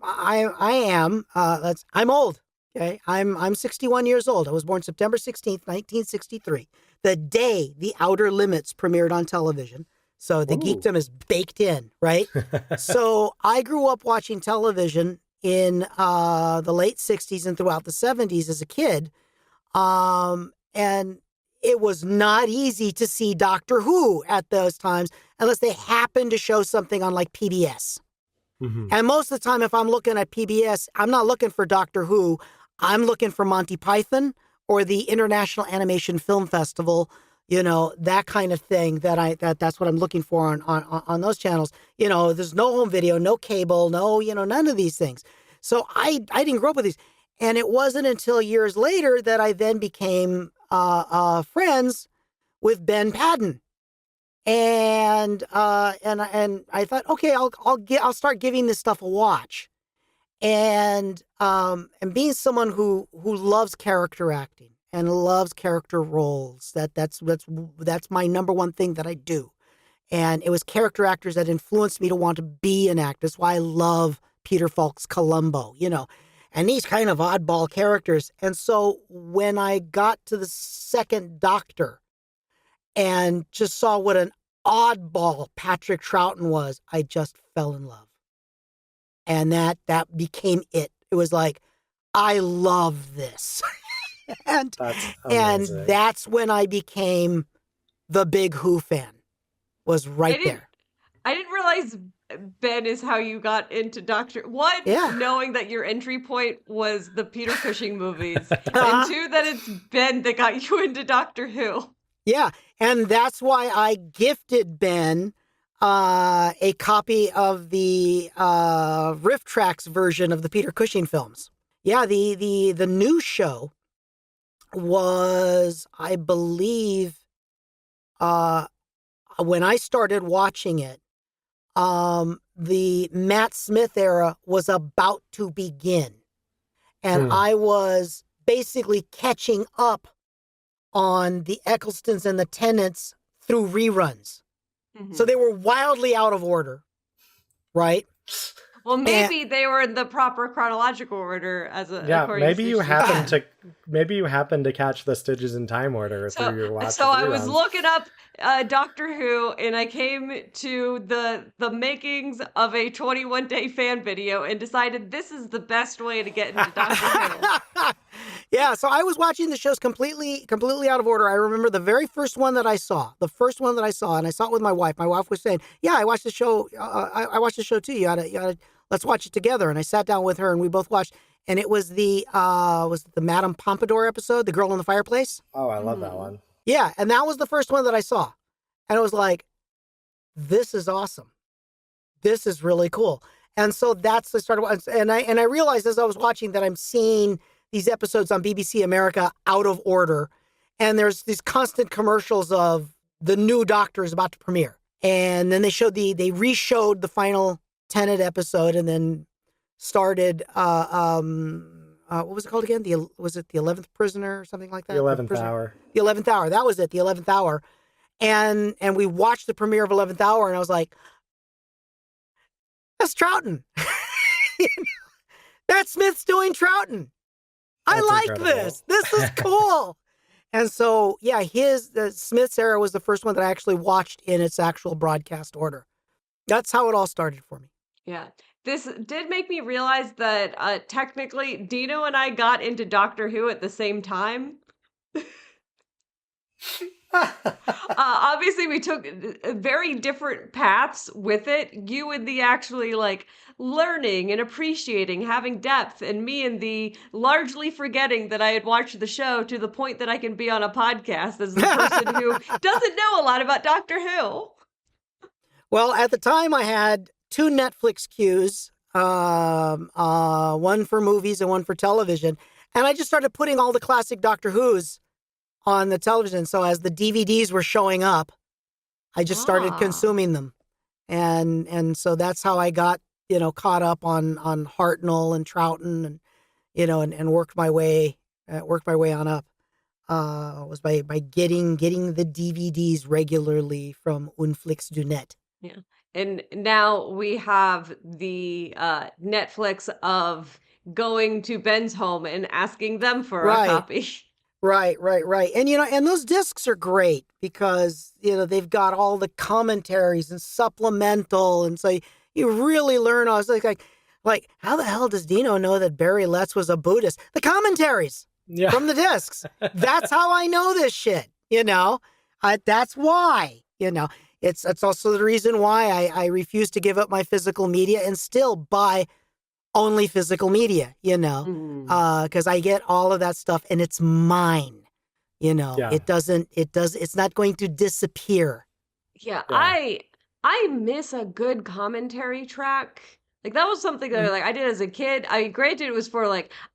old. Okay. I'm 61 years old. I was born September 16th, 1963, the day The Outer Limits premiered on television. So the
Ooh.
geekdom is baked in, right? So I grew up watching television in the late 60s and throughout the 70s as a kid. And it was not easy to see Doctor Who at those times unless they happened to show something on like PBS.
Mhm.
And most of the time, if I'm looking at PBS, I'm not looking for Doctor Who. I'm looking for Monty Python or the International Animation Film Festival, that kind of thing. That's what I'm looking for on those channels. There's no home video, no cable, no, none of these things. So I didn't grow up with these. And it wasn't until years later that I then became friends with Ben Paddon. And I thought, okay, I'll start giving this stuff a watch. And being someone who loves character acting and loves character roles, that's my number one thing that I do. And it was character actors that influenced me to want to be an actor. That's why I love Peter Falk's Columbo, and these kind of oddball characters. And so when I got to the second Doctor and just saw what an oddball Patrick Troughton was, I just fell in love. And that became it. It was like, I love this. and
That's amazing.
that's when I became the big Who fan, was right there.
I didn't realize Ben is how you got into Doctor. One,
Yeah.
knowing that your entry point was the Peter Cushing movies.
Uh-huh.
And two, that it's Ben that got you into Doctor Who.
Yeah, and that's why I gifted Ben a copy of the Riff Tracks version of the Peter Cushing films. Yeah, the new show was, I believe, when I started watching it, the Matt Smith era was about to begin. And I was basically catching up on the Ecclestons and the Tennants through reruns.
Mm-hmm.
So they were wildly out of order, right?
Well, maybe they were in the proper chronological order according
maybe
to
you
Stitches.
happened to catch the Stitches in Time order through your watch.
So I was looking up Doctor Who, and I came to the makings of a 21-day fan video and decided this is the best way to get into Doctor Who.
Yeah, so I was watching the shows completely out of order. I remember the very first one that I saw, and I saw it with my wife. My wife was saying, "Yeah, I watched the show. I watched the show too. You gotta, let's watch it together." And I sat down with her, and we both watched. And it was the Madame Pompadour episode, The Girl in the Fireplace.
Oh, I love that one.
Yeah, and that was the first one that I saw, and it was like, this is awesome. This is really cool. And so that's the start of, and I realized as I was watching that I'm seeing these episodes on BBC America out of order. And there's these constant commercials of the new Doctor is about to premiere. And then they re-showed the final Tennant episode and then started, what was it called again? Was it the 11th Prisoner or something like that?
The 11th Hour.
The 11th Hour. That was it, the 11th Hour. And we watched the premiere of 11th Hour and I was like, that's Troughton. That Smith's doing Troughton. I like
incredible.
this. This is cool. And so, yeah, the Smith's era was the first one that I actually watched in its actual broadcast order. That's how it all started for me.
Yeah. This did make me realize that technically Dino and I got into Doctor Who at the same time. Obviously, we took very different paths with it. You in the actually like learning and appreciating, having depth, and me in the largely forgetting that I had watched the show to the point that I can be on a podcast as the person who doesn't know a lot about Doctor Who.
Well, at the time, I had 2 Netflix queues. one for movies and one for television. And I just started putting all the classic Doctor Who's on the television. So as the DVDs were showing up, I just started consuming them. And so that's how I got, caught up on Hartnell and Troughton and, and worked my way on up. Was by getting the DVDs regularly from Unflix du Net.
Yeah. And now we have the Netflix of going to Ben's home and asking them for a copy.
Right. And, and those discs are great because, they've got all the commentaries and supplemental. And so you really learn. I was like, how the hell does Dino know that Barry Letts was a Buddhist? The commentaries from the discs. That's how I know this shit, that's why, it's also the reason why I refuse to give up my physical media and still buy only physical media, because I get all of that stuff and it's mine, it's not going to disappear.
Yeah. I miss a good commentary track. Like that was something that I did as a kid. Granted it was for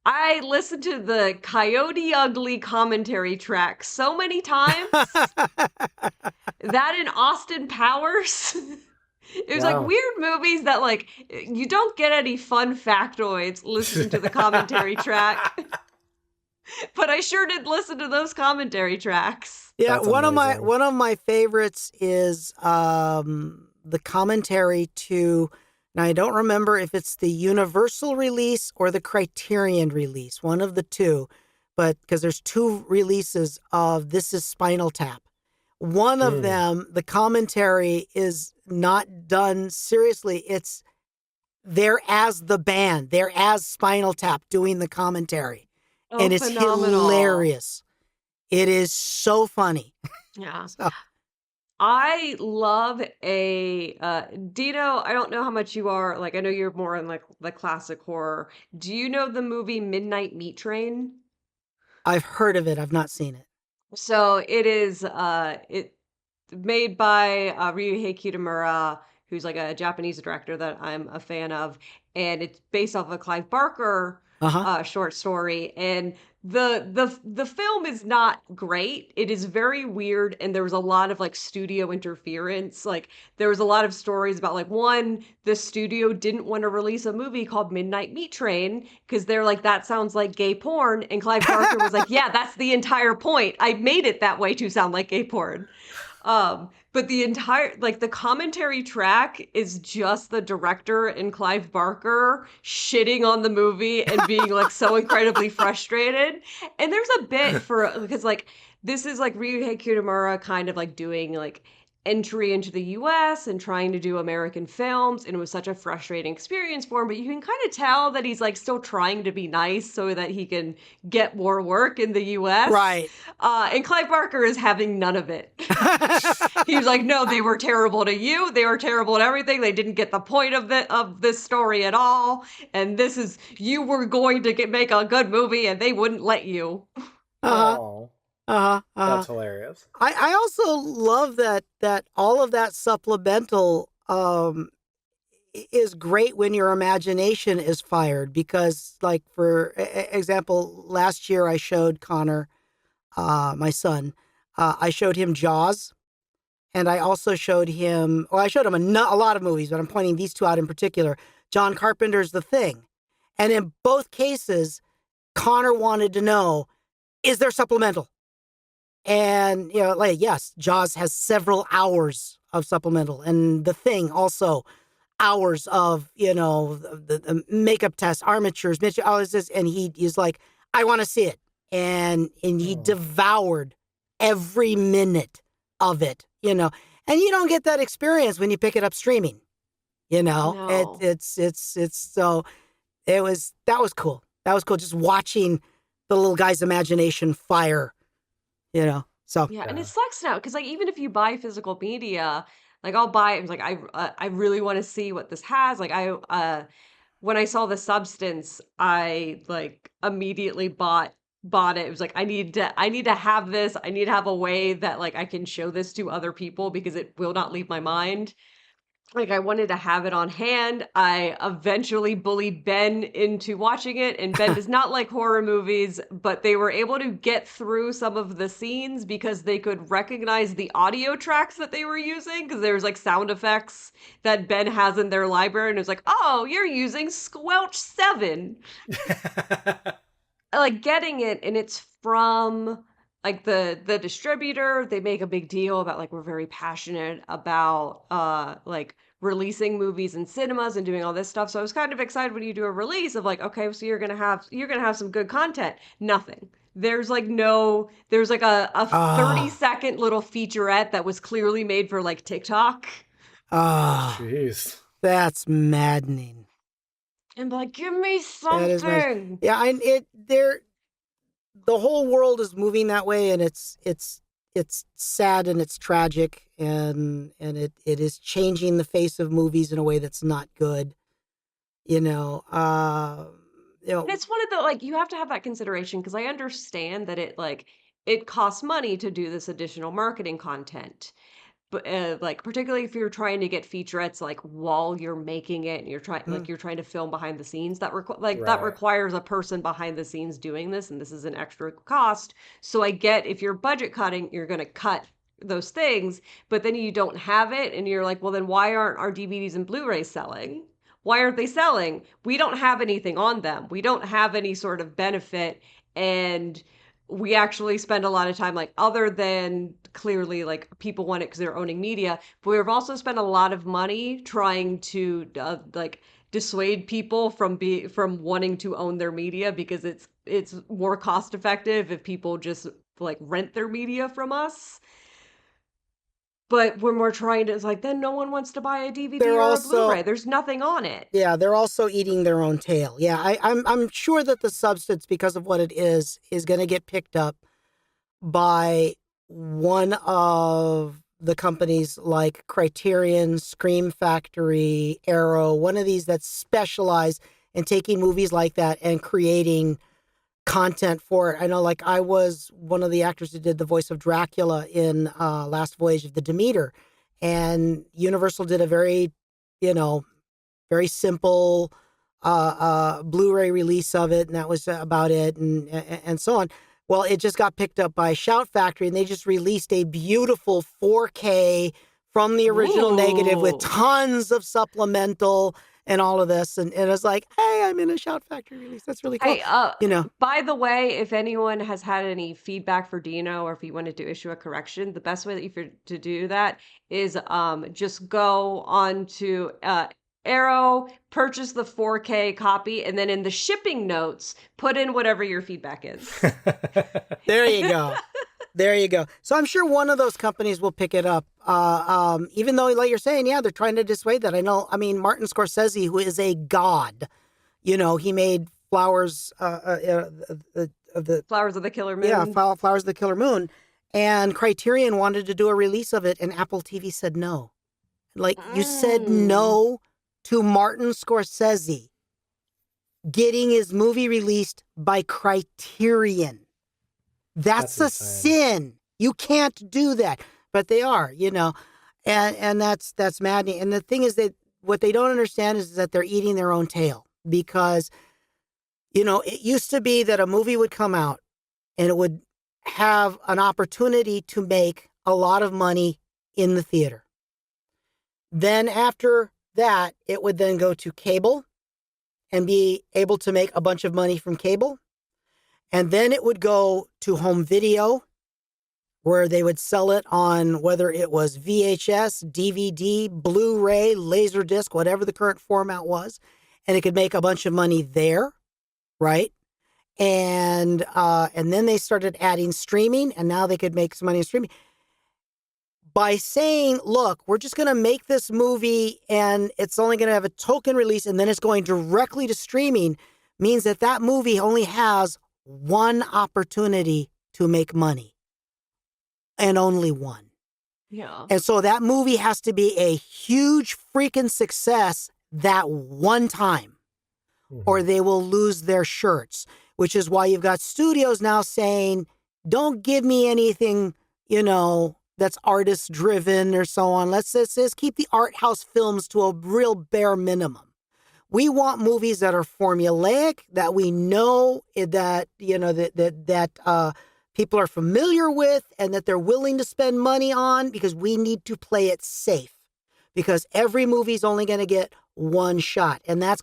I listened to the Coyote Ugly commentary track so many times. That in Austin Powers. It was weird movies that you don't get any fun factoids listening to the commentary track. But I sure did listen to those commentary tracks.
Yeah, one of my favorites is the commentary to, now I don't remember if it's the Universal release or the Criterion release, one of the two, but because there's two releases of This Is Spinal Tap. One of them, the commentary is not done seriously. They're as the band, they're as Spinal Tap doing the commentary. And it's hilarious. It is so funny.
Yeah.
So.
I love Dino, I don't know how much you are, I know you're more in the classic horror. Do you know the movie Midnight Meat Train?
I've heard of it. I've not seen it.
So it is made by Ryuhei Kitamura, who's a Japanese director that I'm a fan of, and it's based off of a Clive Barker short story. And the film is not great. It is very weird, and there was a lot of studio interference. There was a lot of stories about one, the studio didn't want to release a movie called Midnight Meat Train because they're that sounds like gay porn, and Clive Barker was yeah, that's the entire point. I made it that way to sound like gay porn. But the entire, the commentary track is just the director and Clive Barker shitting on the movie and being so incredibly frustrated. And there's a bit because this is Ryuhei Kitamura kind of doing entry into the US and trying to do American films, and it was such a frustrating experience for him, but you can kind of tell that he's still trying to be nice so that he can get more work in the US.
Right.
And Clive Barker is having none of it. He was no, they were terrible to you. They were terrible at everything. They didn't get the point of this story at all. And this is, you were going to make a good movie and they wouldn't let you.
That's hilarious.
I also love that all of that supplemental is great when your imagination is fired, because for example, last year I showed Connor, my son, I showed him Jaws, and I also showed him, I showed him a lot of movies, but I'm pointing these two out in particular, John Carpenter's The Thing. And in both cases, Connor wanted to know, is there supplemental? And, yes, Jaws has several hours of supplemental, and The Thing also hours of, the makeup tests, armatures, all this, and he's I want to see it. And he devoured every minute of it, and you don't get that experience when you pick it up streaming,
No.
it's so that was cool. That was cool. Just watching the little guy's imagination fire. So
Yeah, and it sucks now because even if you buy physical media, I'll buy it. I really want to see what this has. When I saw The Substance, I immediately bought it. It was I need to have this. I need to have a way that I can show this to other people because it will not leave my mind. like I wanted to have it on hand. I eventually bullied Ben into watching it, and Ben does not like horror movies, but they were able to get through some of the scenes because they could recognize the audio tracks that they were using, because there was like sound effects that Ben has in their library, and it was like, oh, you're using Squelch 7. Like getting it, and it's from like the distributor. They make a big deal about like we're very passionate about like releasing movies in cinemas and doing all this stuff. So I was kind of excited when you do a release of like, okay, so you're gonna have some good content. Nothing. There's like no, there's like a 30-second little featurette that was clearly made for like TikTok.
Jeez.
That's maddening.
And like, give me
That is
something.
Yeah, the whole world is moving that way, and it's sad and it's tragic, and it is changing the face of movies in a way that's not good. You know,
And it's one of the like you have to have that consideration because I understand that it costs money to do this additional marketing content. But like particularly if you're trying to get featurettes like while you're making it and you're trying to film behind the scenes that
Right.
requires a person behind the scenes doing this, and this is an extra cost. So I get if you're budget cutting, you're going to cut those things, but then you don't have it and you're like, well then why aren't our DVDs and Blu-rays selling? Why aren't they selling? We don't have anything on them. We don't have any sort of benefit, and we actually spend a lot of time like other than clearly like people want it because they're owning media, but we've also spent a lot of money trying to like dissuade people from wanting to own their media because it's more cost effective if people just like rent their media from us. But when we're trying to, it's like then no one wants to buy a DVD
they're
or a
also
Blu-ray. There's nothing on it.
yeah, they're also eating their own tail. Yeah, I'm sure that the substance, because of what it is going to get picked up by one of the companies like Criterion, Scream Factory, Arrow, one of these that specialize in taking movies like that and creating content for it. I know, like, I was one of the actors who did the voice of Dracula in Last Voyage of the Demeter, and Universal did a very, very simple Blu-ray release of it, and that was about it, and so on. Well, it just got picked up by Shout Factory, and they just released a beautiful 4K from the original negative with tons of supplemental and all of this. And it was like, hey, I'm in a Shout Factory release. That's really cool.
Hey, by the way, if anyone has had any feedback for Dino or if you wanted to issue a correction, the best way to do that is just go on to Arrow, purchase the 4K copy, and then in the shipping notes, put in whatever your feedback is.
There you go. There you go. So I'm sure one of those companies will pick it up. Even though, like you're saying, yeah, they're trying to dissuade that. I mean, Martin Scorsese, who is a god, he made Flowers of the
Flowers of the Killer Moon.
Yeah, Flowers of the Killer Moon. And Criterion wanted to do a release of it, and Apple TV said no. Like, you said no to Martin Scorsese getting his movie released by Criterion. That's a sin. You can't do that. But they are, and that's maddening. And the thing is that what they don't understand is that they're eating their own tail, because, it used to be that a movie would come out and it would have an opportunity to make a lot of money in the theater. Then after that, it would then go to cable and be able to make a bunch of money from cable. And then it would go to home video, where they would sell it on whether it was VHS, DVD, Blu-ray, Laserdisc, whatever the current format was. And it could make a bunch of money there, right? And then they started adding streaming, and now they could make some money in streaming. By saying, look, we're just going to make this movie and it's only going to have a token release and then it's going directly to streaming, means that movie only has one opportunity to make money, and only one.
Yeah.
And so that movie has to be a huge freaking success that one time, or they will lose their shirts, which is why you've got studios now saying, don't give me anything, that's artist driven or so on. Let's just keep the art house films to a real bare minimum. We want movies that are formulaic, that we know that, that people are familiar with and that they're willing to spend money on, because we need to play it safe, because every movie's only going to get one shot. And that's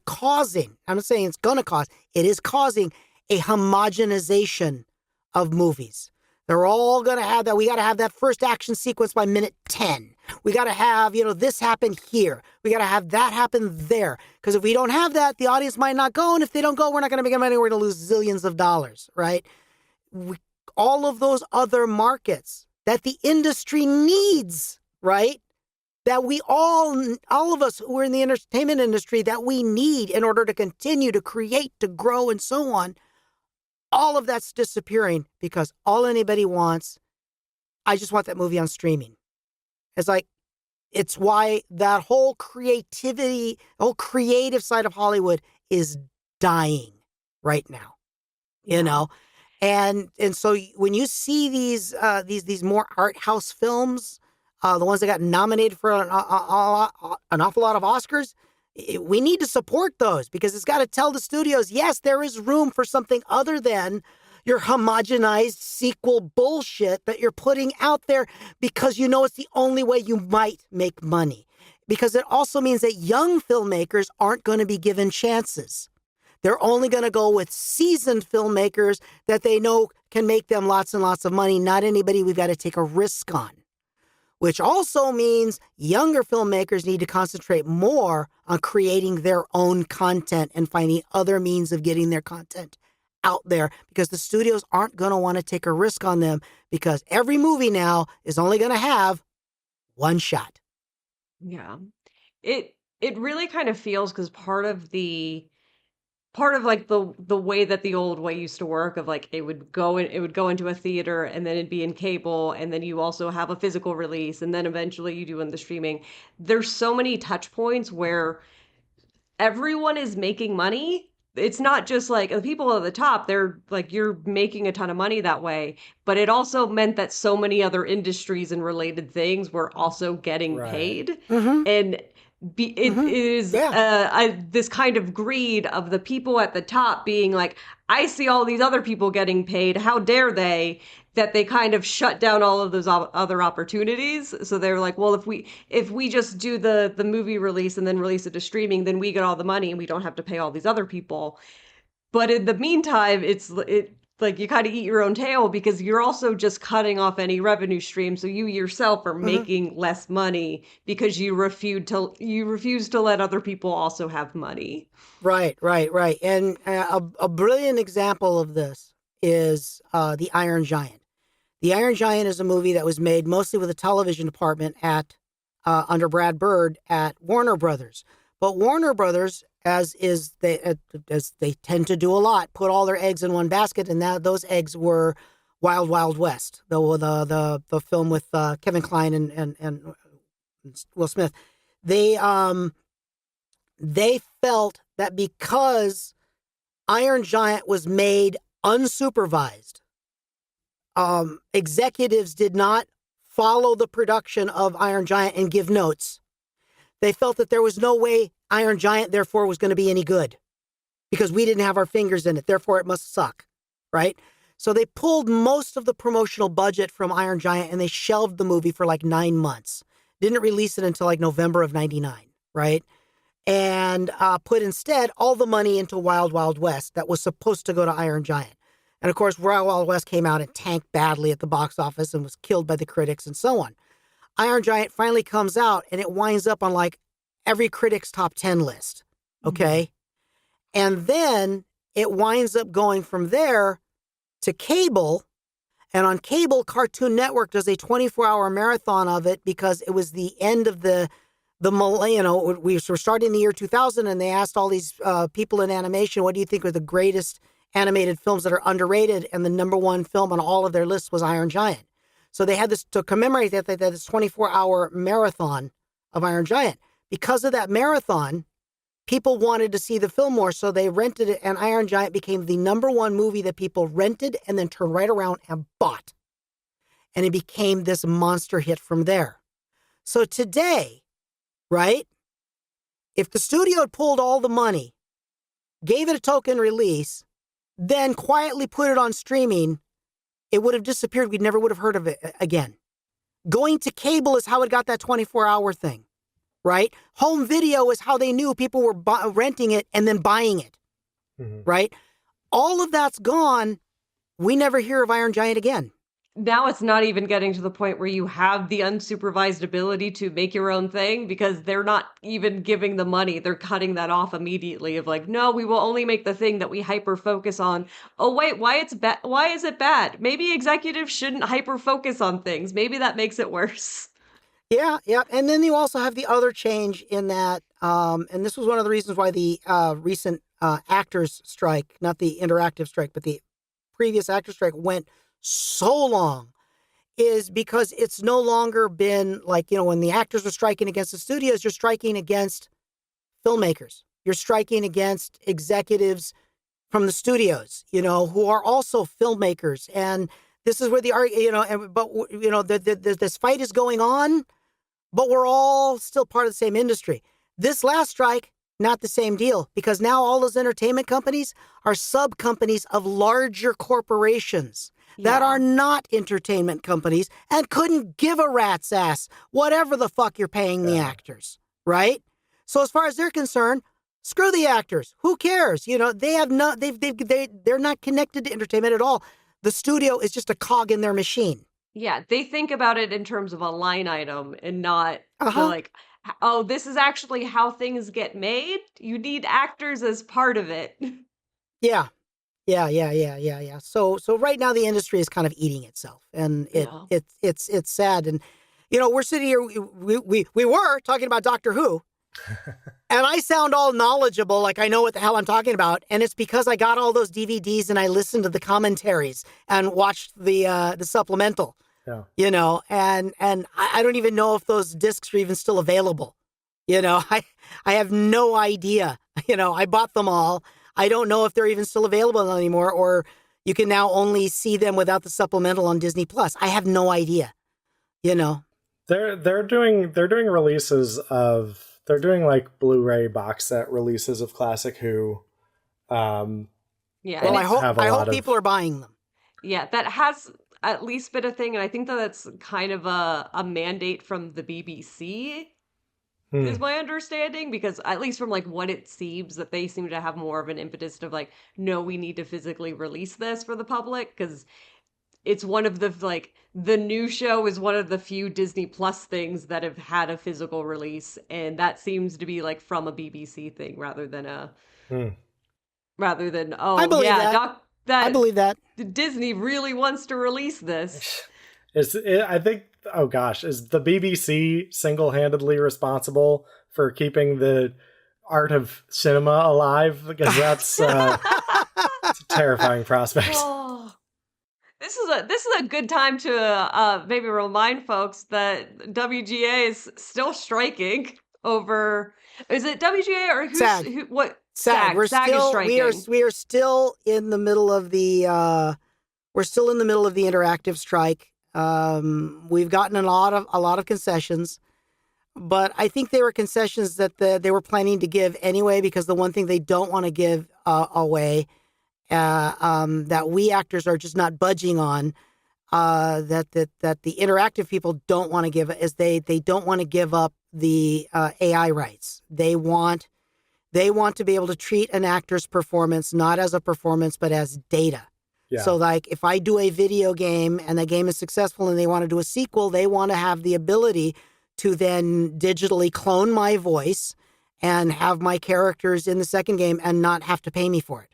causing, I'm not saying it's going to cause, it is causing a homogenization of movies. They're all going to have that. We got to have that first action sequence by minute 10. We got to have, this happen here. We got to have that happen there. Because if we don't have that, the audience might not go. And if they don't go, we're not going to make money. We're going to lose zillions of dollars, right? All of those other markets that the industry needs, right? That we all of us who are in the entertainment industry, that we need in order to continue to create, to grow, and so on. All of that's disappearing because all anybody wants, I just want that movie on streaming. It's why that whole creativity, whole creative side of Hollywood is dying right now, And so when you see these more art house films, the ones that got nominated for an awful lot of Oscars, we need to support those, because it's got to tell the studios, yes, there is room for something other than your homogenized sequel bullshit that you're putting out there, because it's the only way you might make money. Because it also means that young filmmakers aren't going to be given chances. They're only going to go with seasoned filmmakers that they know can make them lots and lots of money, not anybody we've got to take a risk on. Which also means younger filmmakers need to concentrate more on creating their own content and finding other means of getting their content out there, because the studios aren't going to want to take a risk on them, because every movie now is only going to have one shot.
Yeah. It really kind of feels, because part of like the way that the old way used to work, of like it would go into a theater, and then it'd be in cable, and then you also have a physical release, and then eventually you do in the streaming. There's so many touch points where everyone is making money. It's not just like the people at the top, they're like, you're making a ton of money that way, but it also meant that so many other industries and related things were also getting paid.
Mm-hmm.
And it is this kind of greed of the people at the top being like, I see all these other people getting paid, how dare they, that they kind of shut down all of those other opportunities. So they're like, well, if we just do the movie release and then release it to streaming, then we get all the money and we don't have to pay all these other people. But in the meantime, it's like you kind of eat your own tail, because you're also just cutting off any revenue stream. So you yourself are making less money because you refuse to let other people also have money.
Right. And a brilliant example of this is The Iron Giant. The Iron Giant is a movie that was made mostly with a television department under Brad Bird at Warner Brothers. But Warner Brothers, as they tend to do a lot, put all their eggs in one basket, and those eggs were Wild Wild West, the film with Kevin Kline and Will Smith. They felt that because Iron Giant was made unsupervised, executives did not follow the production of Iron Giant and give notes. They felt that there was no way Iron Giant, therefore, was going to be any good, because we didn't have our fingers in it. Therefore, it must suck, right? So they pulled most of the promotional budget from Iron Giant, and they shelved the movie for like 9 months. Didn't release it until like November of 99, right? And put instead all the money into Wild Wild West that was supposed to go to Iron Giant. And of course, Wild Wild West came out and tanked badly at the box office and was killed by the critics and so on. Iron Giant finally comes out, and it winds up on like every critic's top 10 list. Okay. And then it winds up going from there to cable. And on cable, Cartoon Network does a 24-hour marathon of it, because it was the end of the millennium. We were starting the year 2000, and they asked all these people in animation, what do you think are the greatest animated films that are underrated? And the number one film on all of their lists was Iron Giant. So they had this to commemorate that, this 24-hour marathon of Iron Giant. Because of that marathon, people wanted to see the film more, so they rented it, and Iron Giant became the number one movie that people rented and then turned right around and bought. and it became this monster hit from there. So today, right, if the studio had pulled all the money, gave it a token release, then quietly put it on streaming, it would have disappeared. We never would have heard of it again. Going to cable is how it got that 24-hour thing, right? Home video is how they knew people were renting it and then buying it, right? All of that's gone. We never hear of Iron Giant again.
Now it's not even getting to the point where you have the unsupervised ability to make your own thing, because they're not even giving the money. They're cutting that off immediately of like, no, we will only make the thing that we hyper focus on. Oh wait, why is it bad? Maybe executives shouldn't hyper focus on things. Maybe that makes it worse.
Yeah. And then you also have the other change in that, and this was one of the reasons why the recent actors strike, not the interactive strike, but the previous actor strike went so long, is because it's no longer been like, when the actors are striking against the studios, you're striking against filmmakers. You're striking against executives from the studios, who are also filmmakers. And this is where this fight is going on, but we're all still part of the same industry. This last strike, not the same deal, because now all those entertainment companies are sub-companies of larger corporations that are not entertainment companies and couldn't give a rat's ass whatever the fuck you're paying the actors, right? So as far as they're concerned, screw the actors. Who cares? They have they're not connected to entertainment at all. The studio is just a cog in their machine.
Yeah, they think about it in terms of a line item and not like, oh, this is actually how things get made. You need actors as part of it.
Yeah. So right now the industry is kind of eating itself, and it's sad. And we're sitting here. We were talking about Doctor Who, and I sound all knowledgeable, like I know what the hell I'm talking about. And it's because I got all those DVDs and I listened to the commentaries and watched the supplemental. Yeah. And I don't even know if those discs are even still available. I have no idea. I bought them all. I don't know if they're even still available anymore, or you can now only see them without the supplemental on Disney Plus. I have no idea.
They're doing releases of, they're doing like Blu-ray box set releases of classic Who.
Well, I hope people are buying them.
Yeah, that has at least been a thing, and I think that's kind of a mandate from the BBC. Is my understanding, because at least from like what it seems, that they seem to have more of an impetus of like, no, we need to physically release this for the public, because it's one of the the new show is one of the few Disney Plus things that have had a physical release, and that seems to be like from a BBC thing rather than I
believe that
Disney really wants to release this.
I think, oh gosh, is the BBC single-handedly responsible for keeping the art of cinema alive? Because that's it's a terrifying prospect.
Oh. This is a good time to maybe remind folks that WGA is still striking over. Is it WGA or who's
SAG?
What
SAG?
SAG is striking.
We are still in the middle of the interactive strike. We've gotten a lot of concessions, but I think they were concessions that they were planning to give anyway, because the one thing they don't want to give away, that we actors are just not budging on, that the interactive people don't want to give, is they don't want to give up the AI rights. They want to be able to treat an actor's performance not as a performance but as data. Yeah. So like if I do a video game and the game is successful and they want to do a sequel, they want to have the ability to then digitally clone my voice and have my characters in the second game and not have to pay me for it.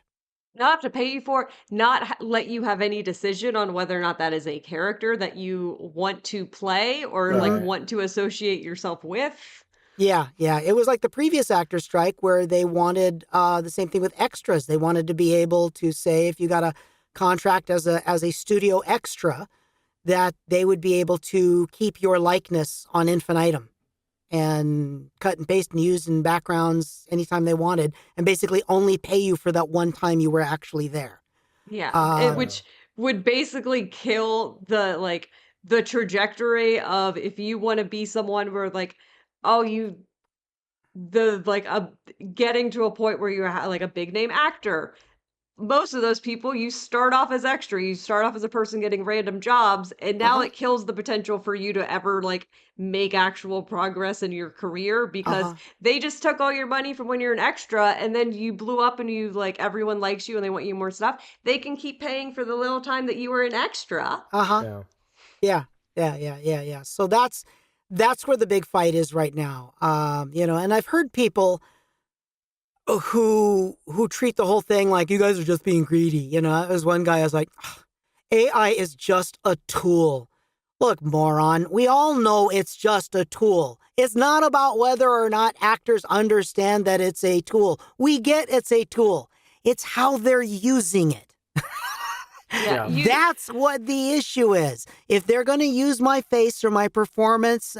Not have to pay you for it, not let you have any decision on whether or not that is a character that you want to play or like want to associate yourself with.
Yeah. It was like the previous actor strike where they wanted the same thing with extras. They wanted to be able to say, if you got a contract as a studio extra, that they would be able to keep your likeness on infinitum and cut and paste and use in backgrounds anytime they wanted, and basically only pay you for that one time you were actually there.
Yeah, which would basically kill the trajectory of if you want to be someone where like, oh, getting to a point where you're like a big name actor. Most of those people, you start off as extra. You start off as a person getting random jobs, and now
Uh-huh.
it kills the potential for you to ever like make actual progress in your career because
Uh-huh.
they just took all your money from when you're an extra, and then you blew up and you like everyone likes you and they want you more stuff. They can keep paying for the little time that you were an extra.
Uh-huh.
Yeah.
Yeah. Yeah. So that's where the big fight is right now. And I've heard people who treat the whole thing like you guys are just being greedy. There's one guy I was like, AI is just a tool. Look, moron, we all know it's just a tool. It's not about whether or not actors understand that it's a tool. We get it's a tool. It's how they're using it.
Yeah,
That's what the issue is. If they're going to use my face or my performance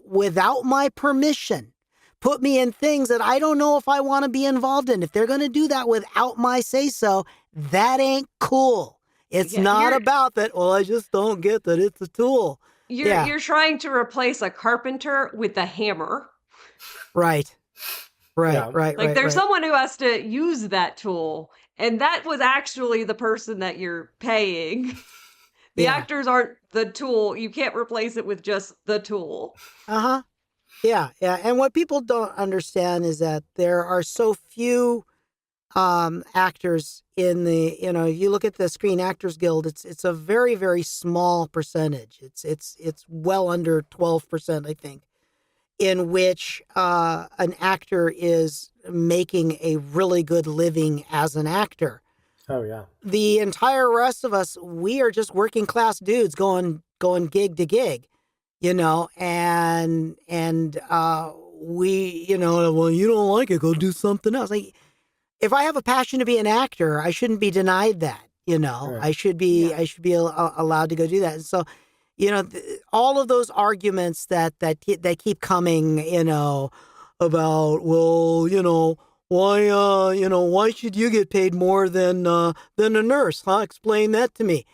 without my permission, put me in things that I don't know if I want to be involved in. If they're going to do that without my say-so, that ain't cool. It's not about that, well, I just don't get that it's a tool.
You're trying to replace a carpenter with a hammer.
Right.
Yeah.
Like there's someone who has to use that tool, and that was actually the person that you're paying. The actors aren't the tool. You can't replace it with just the tool.
Uh-huh. Yeah. And what people don't understand is that there are so few actors in the, you look at the Screen Actors Guild, it's a very, very small percentage. It's well under 12%, I think, in which an actor is making a really good living as an actor.
Oh yeah.
The entire rest of us, we are just working class dudes going gig to gig, and we, well, you don't like it, go do something else. Like, if I have a passion to be an actor, I shouldn't be denied that.
Right.
I should be allowed to go do that. And so, all of those arguments that keep coming, about, well, why should you get paid more than a nurse? Huh? Explain that to me.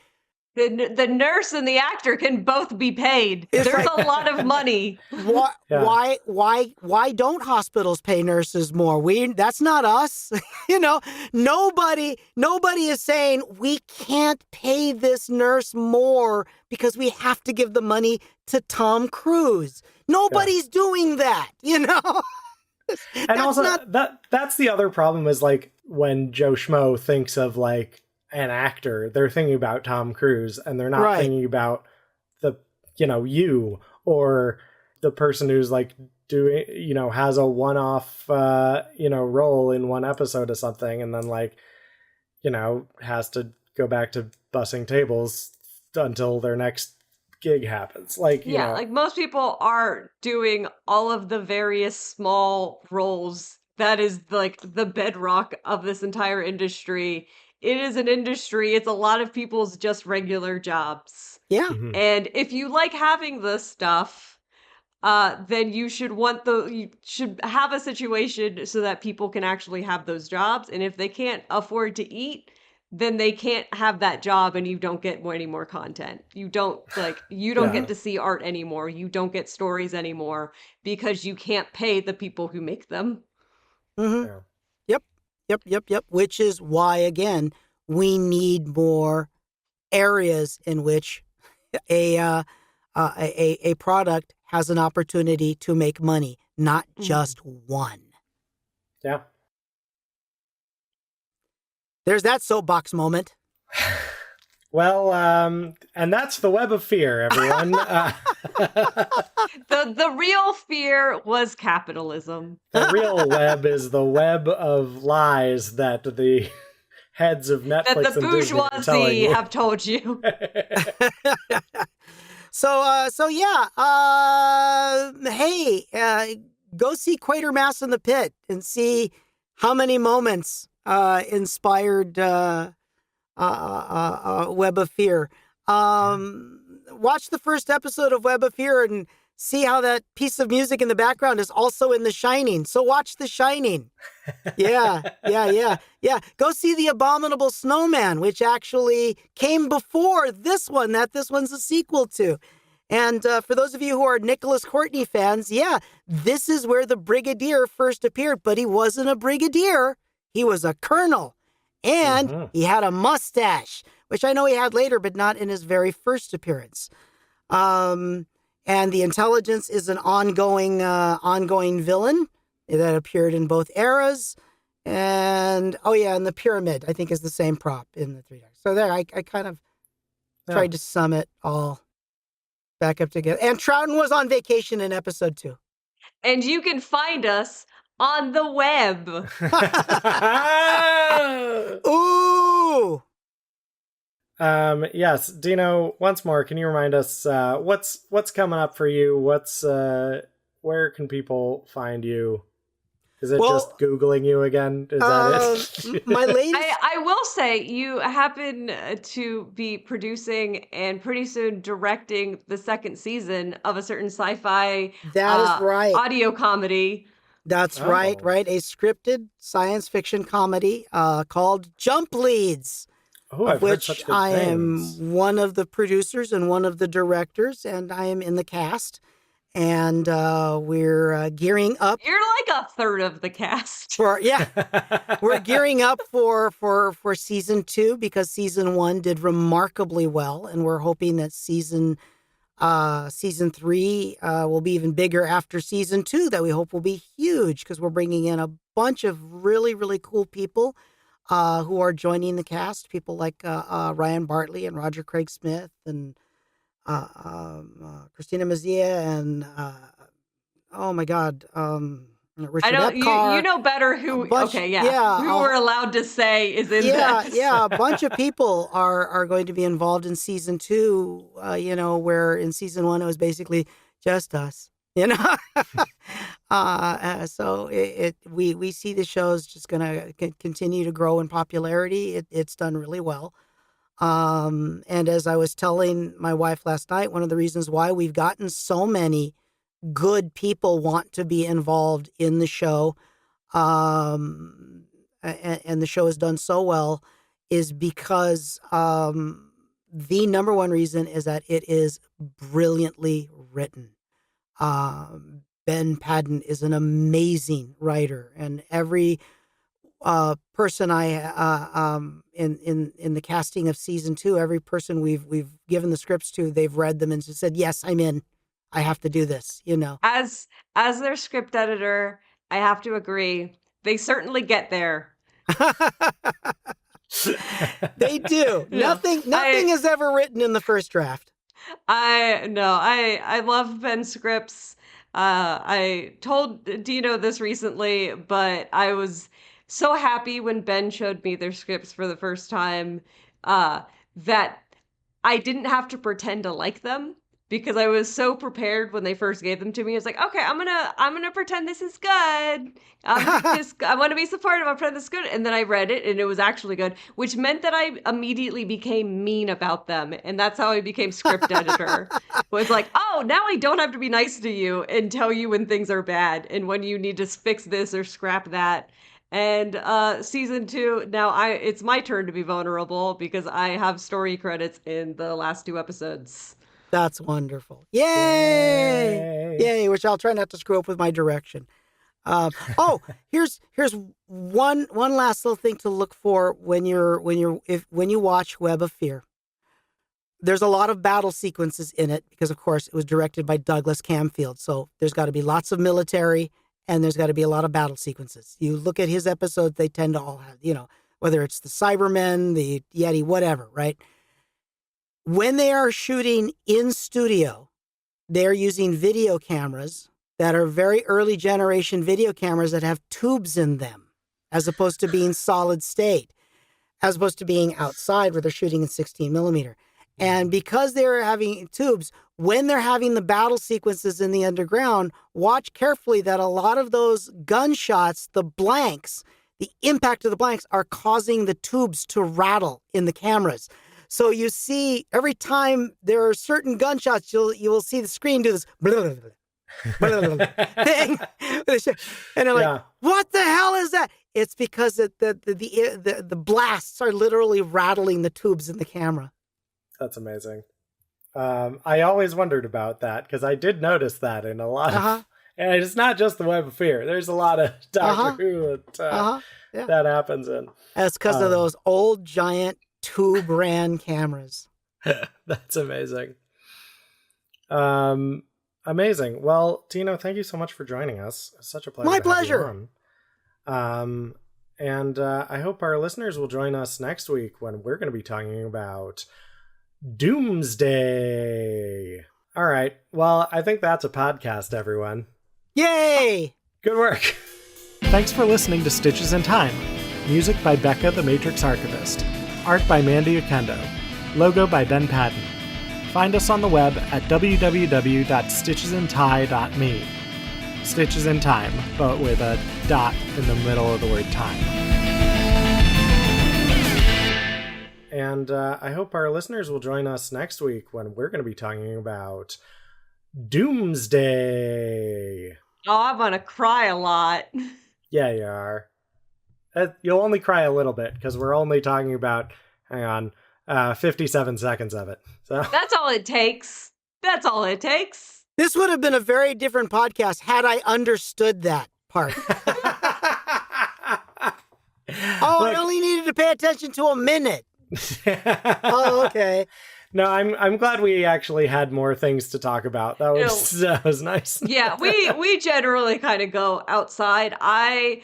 The nurse and the actor can both be paid.
It's
There's
like-
a lot of money.
Why don't hospitals pay nurses more? That's not us. Nobody is saying we can't pay this nurse more because we have to give the money to Tom Cruise. Nobody's doing that,
And also that's the other problem is like when Joe Schmo thinks of like an actor, they're thinking about Tom Cruise and they're not thinking about the, you or the person who's like doing, has a one-off, role in one episode of something and then like, has to go back to bussing tables until their next gig happens. Like,
like most people are doing all of the various small roles. That is like the bedrock of this entire industry. It is an industry. It's a lot of people's just regular jobs.
Yeah.
Mm-hmm.
And if you like having this stuff, then you should have a situation so that people can actually have those jobs. And if they can't afford to eat, then they can't have that job and you don't get any more content. You don't get to see art anymore. You don't get stories anymore because you can't pay the people who make them.
Mm-hmm. Yeah. Yep. Which is why, again, we need more areas in which a product has an opportunity to make money, not just one.
Yeah.
There's that soapbox moment.
Well, and that's the web of fear, everyone.
The real fear was capitalism.
The real web is the web of lies that the heads of Netflix
That the
and Disney are telling
bourgeoisie
you.
have told you.
Hey, go see Quatermass in the Pit and see how many moments inspired Web of Fear. Watch the first episode of Web of Fear and see how that piece of music in the background is also in The Shining. So watch The Shining. Yeah. Go see The Abominable Snowman, which actually came before this one, that this one's a sequel to. And for those of you who are Nicholas Courtney fans, this is where the Brigadier first appeared, but he wasn't a Brigadier. He was a colonel. And he had a mustache, which I know he had later, but not in his very first appearance. And the Intelligence is an ongoing villain that appeared in both eras. And, and the Pyramid, I think, is the same prop in the Three Darks. So there, I kind of tried to sum it all back up together. And Troughton was on vacation in episode 2.
And you can find us on the web.
Ooh!
Yes, Dino, once more, can you remind us what's coming up for you? Where can people find you? Is it just Googling you again? Is that it?
My latest...
I will say you happen to be producing and pretty soon directing the second season of a certain sci-fi
that is right.
audio comedy.
That's right. A scripted science fiction comedy called Jump Leads,
of
which I am one of the producers and one of the directors, and I am in the cast. And we're gearing up.
You're like a third of the cast.
We're gearing up for season 2 because season 1 did remarkably well, and we're hoping that season 3 will be even bigger after season 2. That we hope will be huge because we're bringing in a bunch of really, really cool people who are joining the cast. People like Ryan Bartley and Roger Craig Smith and Christina Mazzia and Richard Epcar.
You know better who. Who we're allowed to say is in this.
A bunch of people are going to be involved in season 2. Where in season 1 it was basically just us. So we see the show's just going to continue to grow in popularity. It's done really well. And as I was telling my wife last night, one of the reasons why we've gotten so many good people want to be involved in the show, and the show has done so well, is because the number one reason is that it is brilliantly written. Ben Paddon is an amazing writer, and every person in the casting of season 2, every person we've given the scripts to, they've read them and just said, yes, I'm in. I have to do this,
As their script editor, I have to agree. They certainly get there.
They do. Nothing is ever written in the first draft.
I love Ben's scripts. I told Dino this recently, but I was so happy when Ben showed me their scripts for the first time that I didn't have to pretend to like them, because I was so prepared when they first gave them to me. I was like, okay, I'm gonna pretend this is good. I want to be supportive. I pretend this is good, and then I read it, and it was actually good, which meant that I immediately became mean about them, and that's how I became script editor. Was like, oh, now I don't have to be nice to you and tell you when things are bad and when you need to fix this or scrap that. And season 2, now it's my turn to be vulnerable because I have story credits in the last 2 episodes.
That's wonderful. Yay! Which I'll try not to screw up with my direction. Here's one last little thing to look for when you watch Web of Fear. There's a lot of battle sequences in it because, of course, it was directed by Douglas Camfield. So there's got to be lots of military, and there's got to be a lot of battle sequences. You look at his episodes, they tend to all have, whether it's the Cybermen, the Yeti, whatever, right? When they are shooting in studio, they're using video cameras that are very early generation video cameras that have tubes in them, as opposed to being solid state, as opposed to being outside where they're shooting in 16 millimeter. And because they're having tubes, when they're having the battle sequences in the underground, watch carefully that a lot of those gunshots, the blanks, the impact of the blanks are causing the tubes to rattle in the cameras. So you see, every time there are certain gunshots, you will see the screen do this blah, blah, blah, blah, blah, thing, and they're like, "What the hell is that?" It's because the blasts are literally rattling the tubes in the camera.
That's amazing. I always wondered about that because I did notice that in a lot of, and it's not just the Web of Fear. There's a lot of Doctor Who that happens in.
That's because of those old giant tube ran cameras.
That's amazing. Amazing. Well, Tino, thank you so much for joining us. It's such a pleasure.
My
to have
pleasure.
you on. And I hope our listeners will join us next week when we're going to be talking about Doomsday. All right. Well, I think that's a podcast, everyone.
Yay!
Good work. Thanks for listening to Stitches in Time. Music by Becca, the Matrix Archivist. Art by Mandy Oquendo. Logo by Ben Paddon. Find us on the web at www.stitchesintie.me. Stitches in Time, but with a dot in the middle of the word time. And I hope our listeners will join us next week when we're going to be talking about Doomsday.
Oh, I'm going to cry a lot.
Yeah, you are. You'll only cry a little bit because we're only talking about, 57 seconds of it. So
that's all it takes. That's all it takes.
This would have been a very different podcast had I understood that part. I only needed to pay attention to a minute. Oh, okay.
No, I'm glad we actually had more things to talk about. That was nice.
Yeah, we generally kind of go outside. I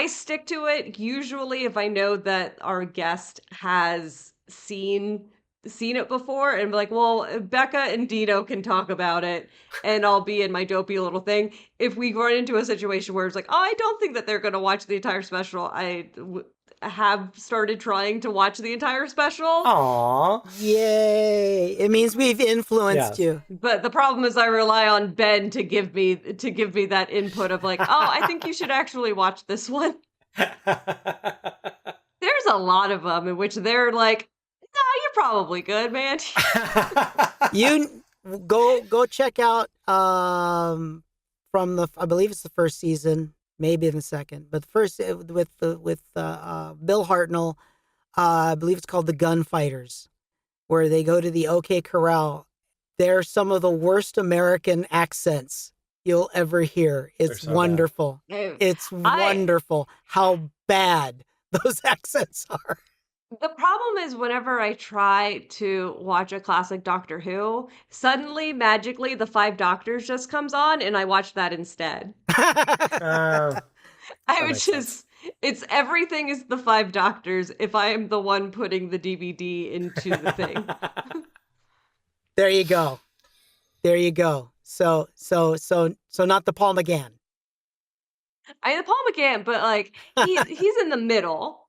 stick to it usually if I know that our guest has seen it before and be like, well, Becca and Dino can talk about it and I'll be in my dopey little thing. If we run into a situation where it's like, oh, I don't think that they're going to watch the entire special, I have started trying to watch the entire special.
Aww.
Yay. It means we've influenced you.
But the problem is I rely on Ben to give me that input of like, oh, I think you should actually watch this one. There's a lot of them in which they're like, no, you're probably good, man.
You go check out from I believe it's the first season, maybe in the second, but the first with Bill Hartnell, I believe it's called The Gunfighters, where they go to the OK Corral. They're some of the worst American accents you'll ever hear. It's so wonderful. It's wonderful how bad those accents are.
The problem is whenever I try to watch a classic Doctor Who, suddenly, magically, The Five Doctors just comes on, and I watch that instead. It's everything is The Five Doctors if I am the one putting the DVD into the thing.
There you go. So not the Paul McGann.
The Paul McGann, but like he's in the middle.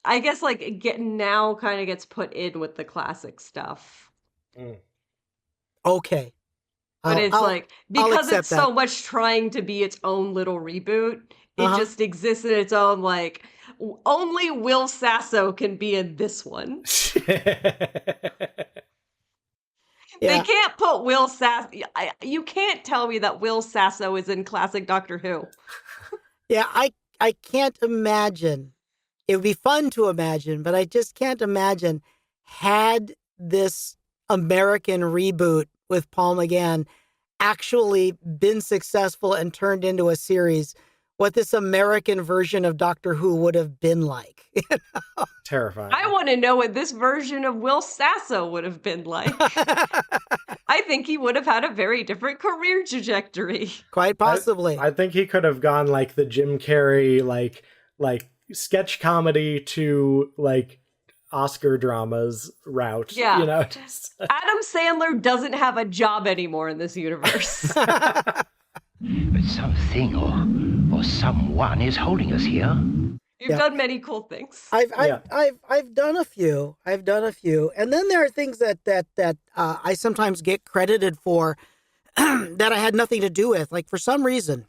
I guess like now kind of gets put in with the classic stuff.
Okay.
But it's like, because it's so much trying to be its own little reboot, it just exists in its own, like, only Will Sasso can be in this one. They can't put Will Sasso. You can't tell me that Will Sasso is in classic Doctor Who.
Yeah, I can't imagine. It would be fun to imagine, but I just can't imagine had this American reboot with Paul McGann actually been successful and turned into a series, what this American version of Doctor Who would have been like. You know?
Terrifying.
I want to know what this version of Will Sasso would have been like. I think he would have had a very different career trajectory.
Quite possibly.
I think he could have gone like the Jim Carrey, like sketch comedy to like Oscar dramas route.
Yeah.
You know,
Adam Sandler doesn't have a job anymore in this universe.
But something or someone is holding us here.
You've done many cool things.
I've done a few. And then there are things that I sometimes get credited for that I had nothing to do with. Like for some reason,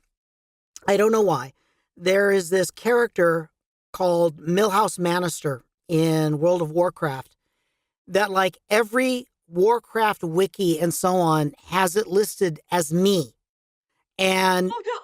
I don't know why, there is this character called Milhouse Manister in World of Warcraft that like every Warcraft wiki and so on has it listed as me. And
Oh no.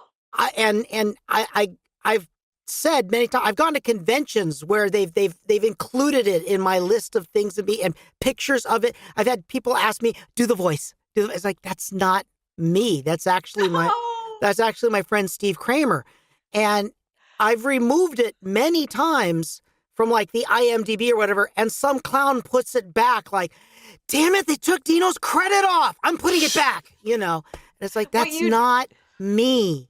I've said many times, I've gone to conventions where they've included it in my list of things to be and pictures of it. I've had people ask me, do the voice. It's like, that's not me. That's actually my friend Steve Kramer. And I've removed it many times from like the IMDb or whatever. And some clown puts it back like, damn it, they took Dino's credit off. I'm putting it back, And it's like, that's not me.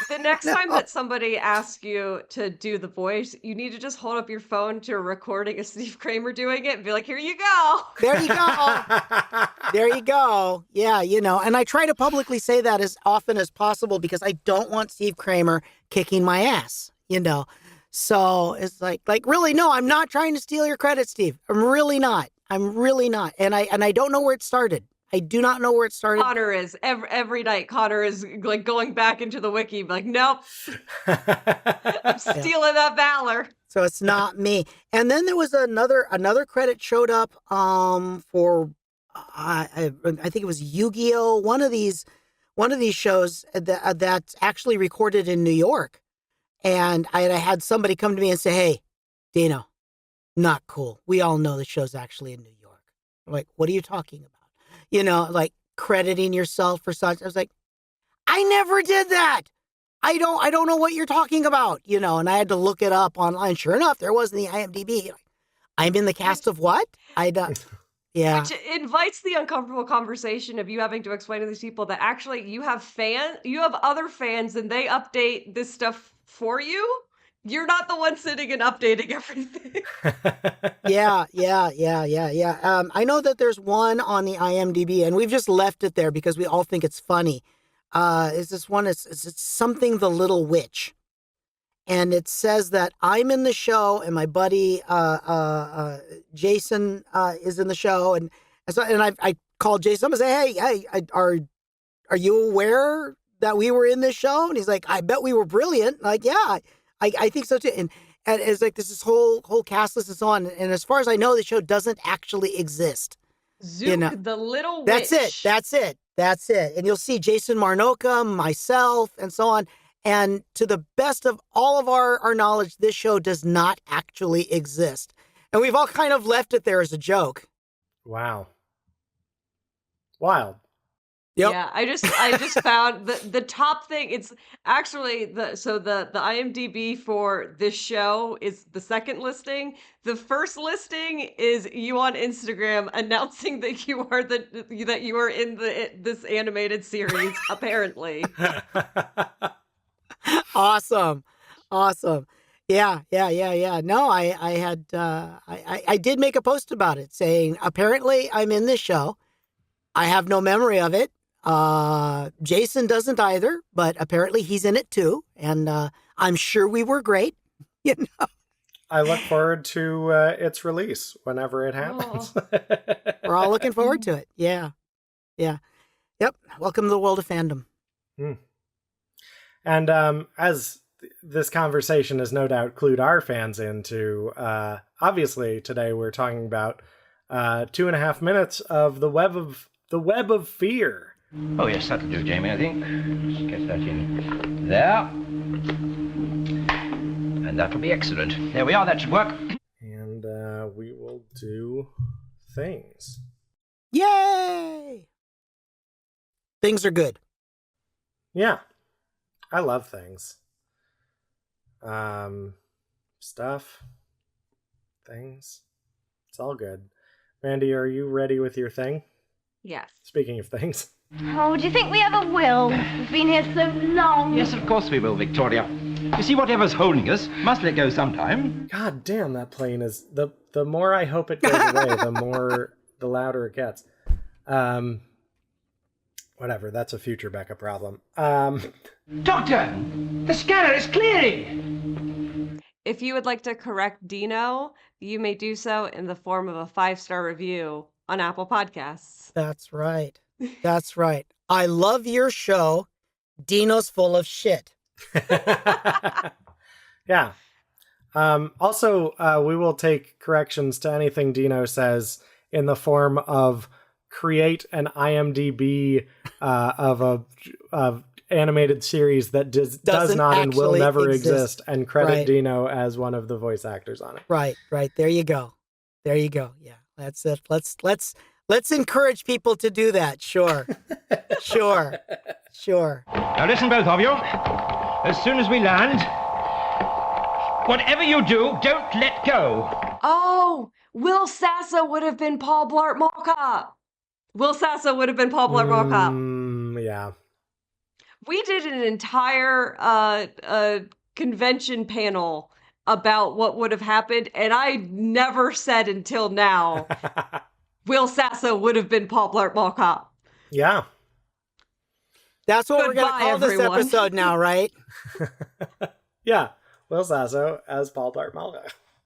The next time that somebody asks you to do the voice, you need to just hold up your phone to a recording of Steve Kramer doing it and be like, here you go.
There you go. There you go. Yeah, and I try to publicly say that as often as possible because I don't want Steve Kramer kicking my ass, So it's like really, no, I'm not trying to steal your credit, Steve. I'm really not. And I don't know where it started. I do not know where it started.
Connor is every night. Connor is like going back into the wiki, like, nope, I'm stealing that valor.
So it's not me. And then there was another credit showed up for I think it was Yu-Gi-Oh, one of these shows that's actually recorded in New York. And I had somebody come to me and say, "Hey, Dino, not cool. We all know the show's actually in New York." I'm like, "What are you talking about?" Like crediting yourself for such. I was like, I never did that. I don't know what you're talking about, and I had to look it up online. Sure enough, there was in the IMDb. Like, I'm in the cast of what? Yeah.
Which invites the uncomfortable conversation of you having to explain to these people that actually you have other fans and they update this stuff for you. You're not the one sitting and updating everything.
Yeah. I know that there's one on the IMDb, and we've just left it there because we all think it's funny. Is this one? It's something the Little Witch, and it says that I'm in the show, and my buddy Jason is in the show, and so I called Jason and say, hey, are you aware that we were in this show? And he's like, I bet we were brilliant. Like, yeah. I think so too. And it's like this whole cast list is on. And as far as I know, the show doesn't actually exist.
Zook, the Little Witch.
That's it. And you'll see Jason Marnoka, myself, and so on. And to the best of all of our knowledge, this show does not actually exist. And we've all kind of left it there as a joke.
Wow. Wild.
Yep.
Yeah, I just found the top thing. It's actually the IMDb for this show is the second listing. The first listing is you on Instagram announcing that you are in this animated series. Apparently,
Awesome. Yeah. No, I had I did make a post about it saying apparently I'm in this show. I have no memory of it. Jason doesn't either, but apparently he's in it too. And I'm sure we were great.
I look forward to its release whenever it happens.
We're all looking forward to it. Yeah. Yep. Welcome to the world of fandom.
And as this conversation has no doubt clued our fans into, obviously today we're talking about 2.5 minutes of the web of fear.
Oh, yes, that'll do, Jamie, I think. Just get that in there. And that'll be excellent. There we are, that should work.
And we will do things.
Yay! Things are good.
Yeah. I love things. Stuff. Things. It's all good. Mandy, are you ready with your thing?
yes.
Speaking of things.
Oh, do you think we ever will? We've been here so long.
Yes, of course we will, Victoria. You see, whatever's holding us must let go sometime.
God damn, that plane is... The more I hope it goes away, the louder it gets. Whatever, that's a future Becca problem.
Doctor, the scanner is clearing.
If you would like to correct Dino, you may do so in the form of a 5-star review on Apple Podcasts.
That's right. I love your show. Dino's full of shit.
Yeah. Also, we will take corrections to anything Dino says in the form of create an IMDb of animated series that does
Doesn't
not and will
actually
never
exist.
exist, and credit
Right.
Dino as one of the voice actors on it.
Right. There you go. Yeah, that's it. Let's encourage people to do that. Sure.
Now listen, both of you. As soon as we land, whatever you do, don't let go.
Oh, Will Sasso would have been Paul Blart Mall Cop. Will Sasso would have been Paul Blart Mall Cop.
Yeah.
We did an entire convention panel about what would have happened, and I never said until now Will Sasso would have been Paul Blart Mall Cop.
Yeah.
That's what we're going to
Goodbye,
call
everyone.
this episode now, right?
Yeah. Will Sasso as Paul Blart Mall Cop.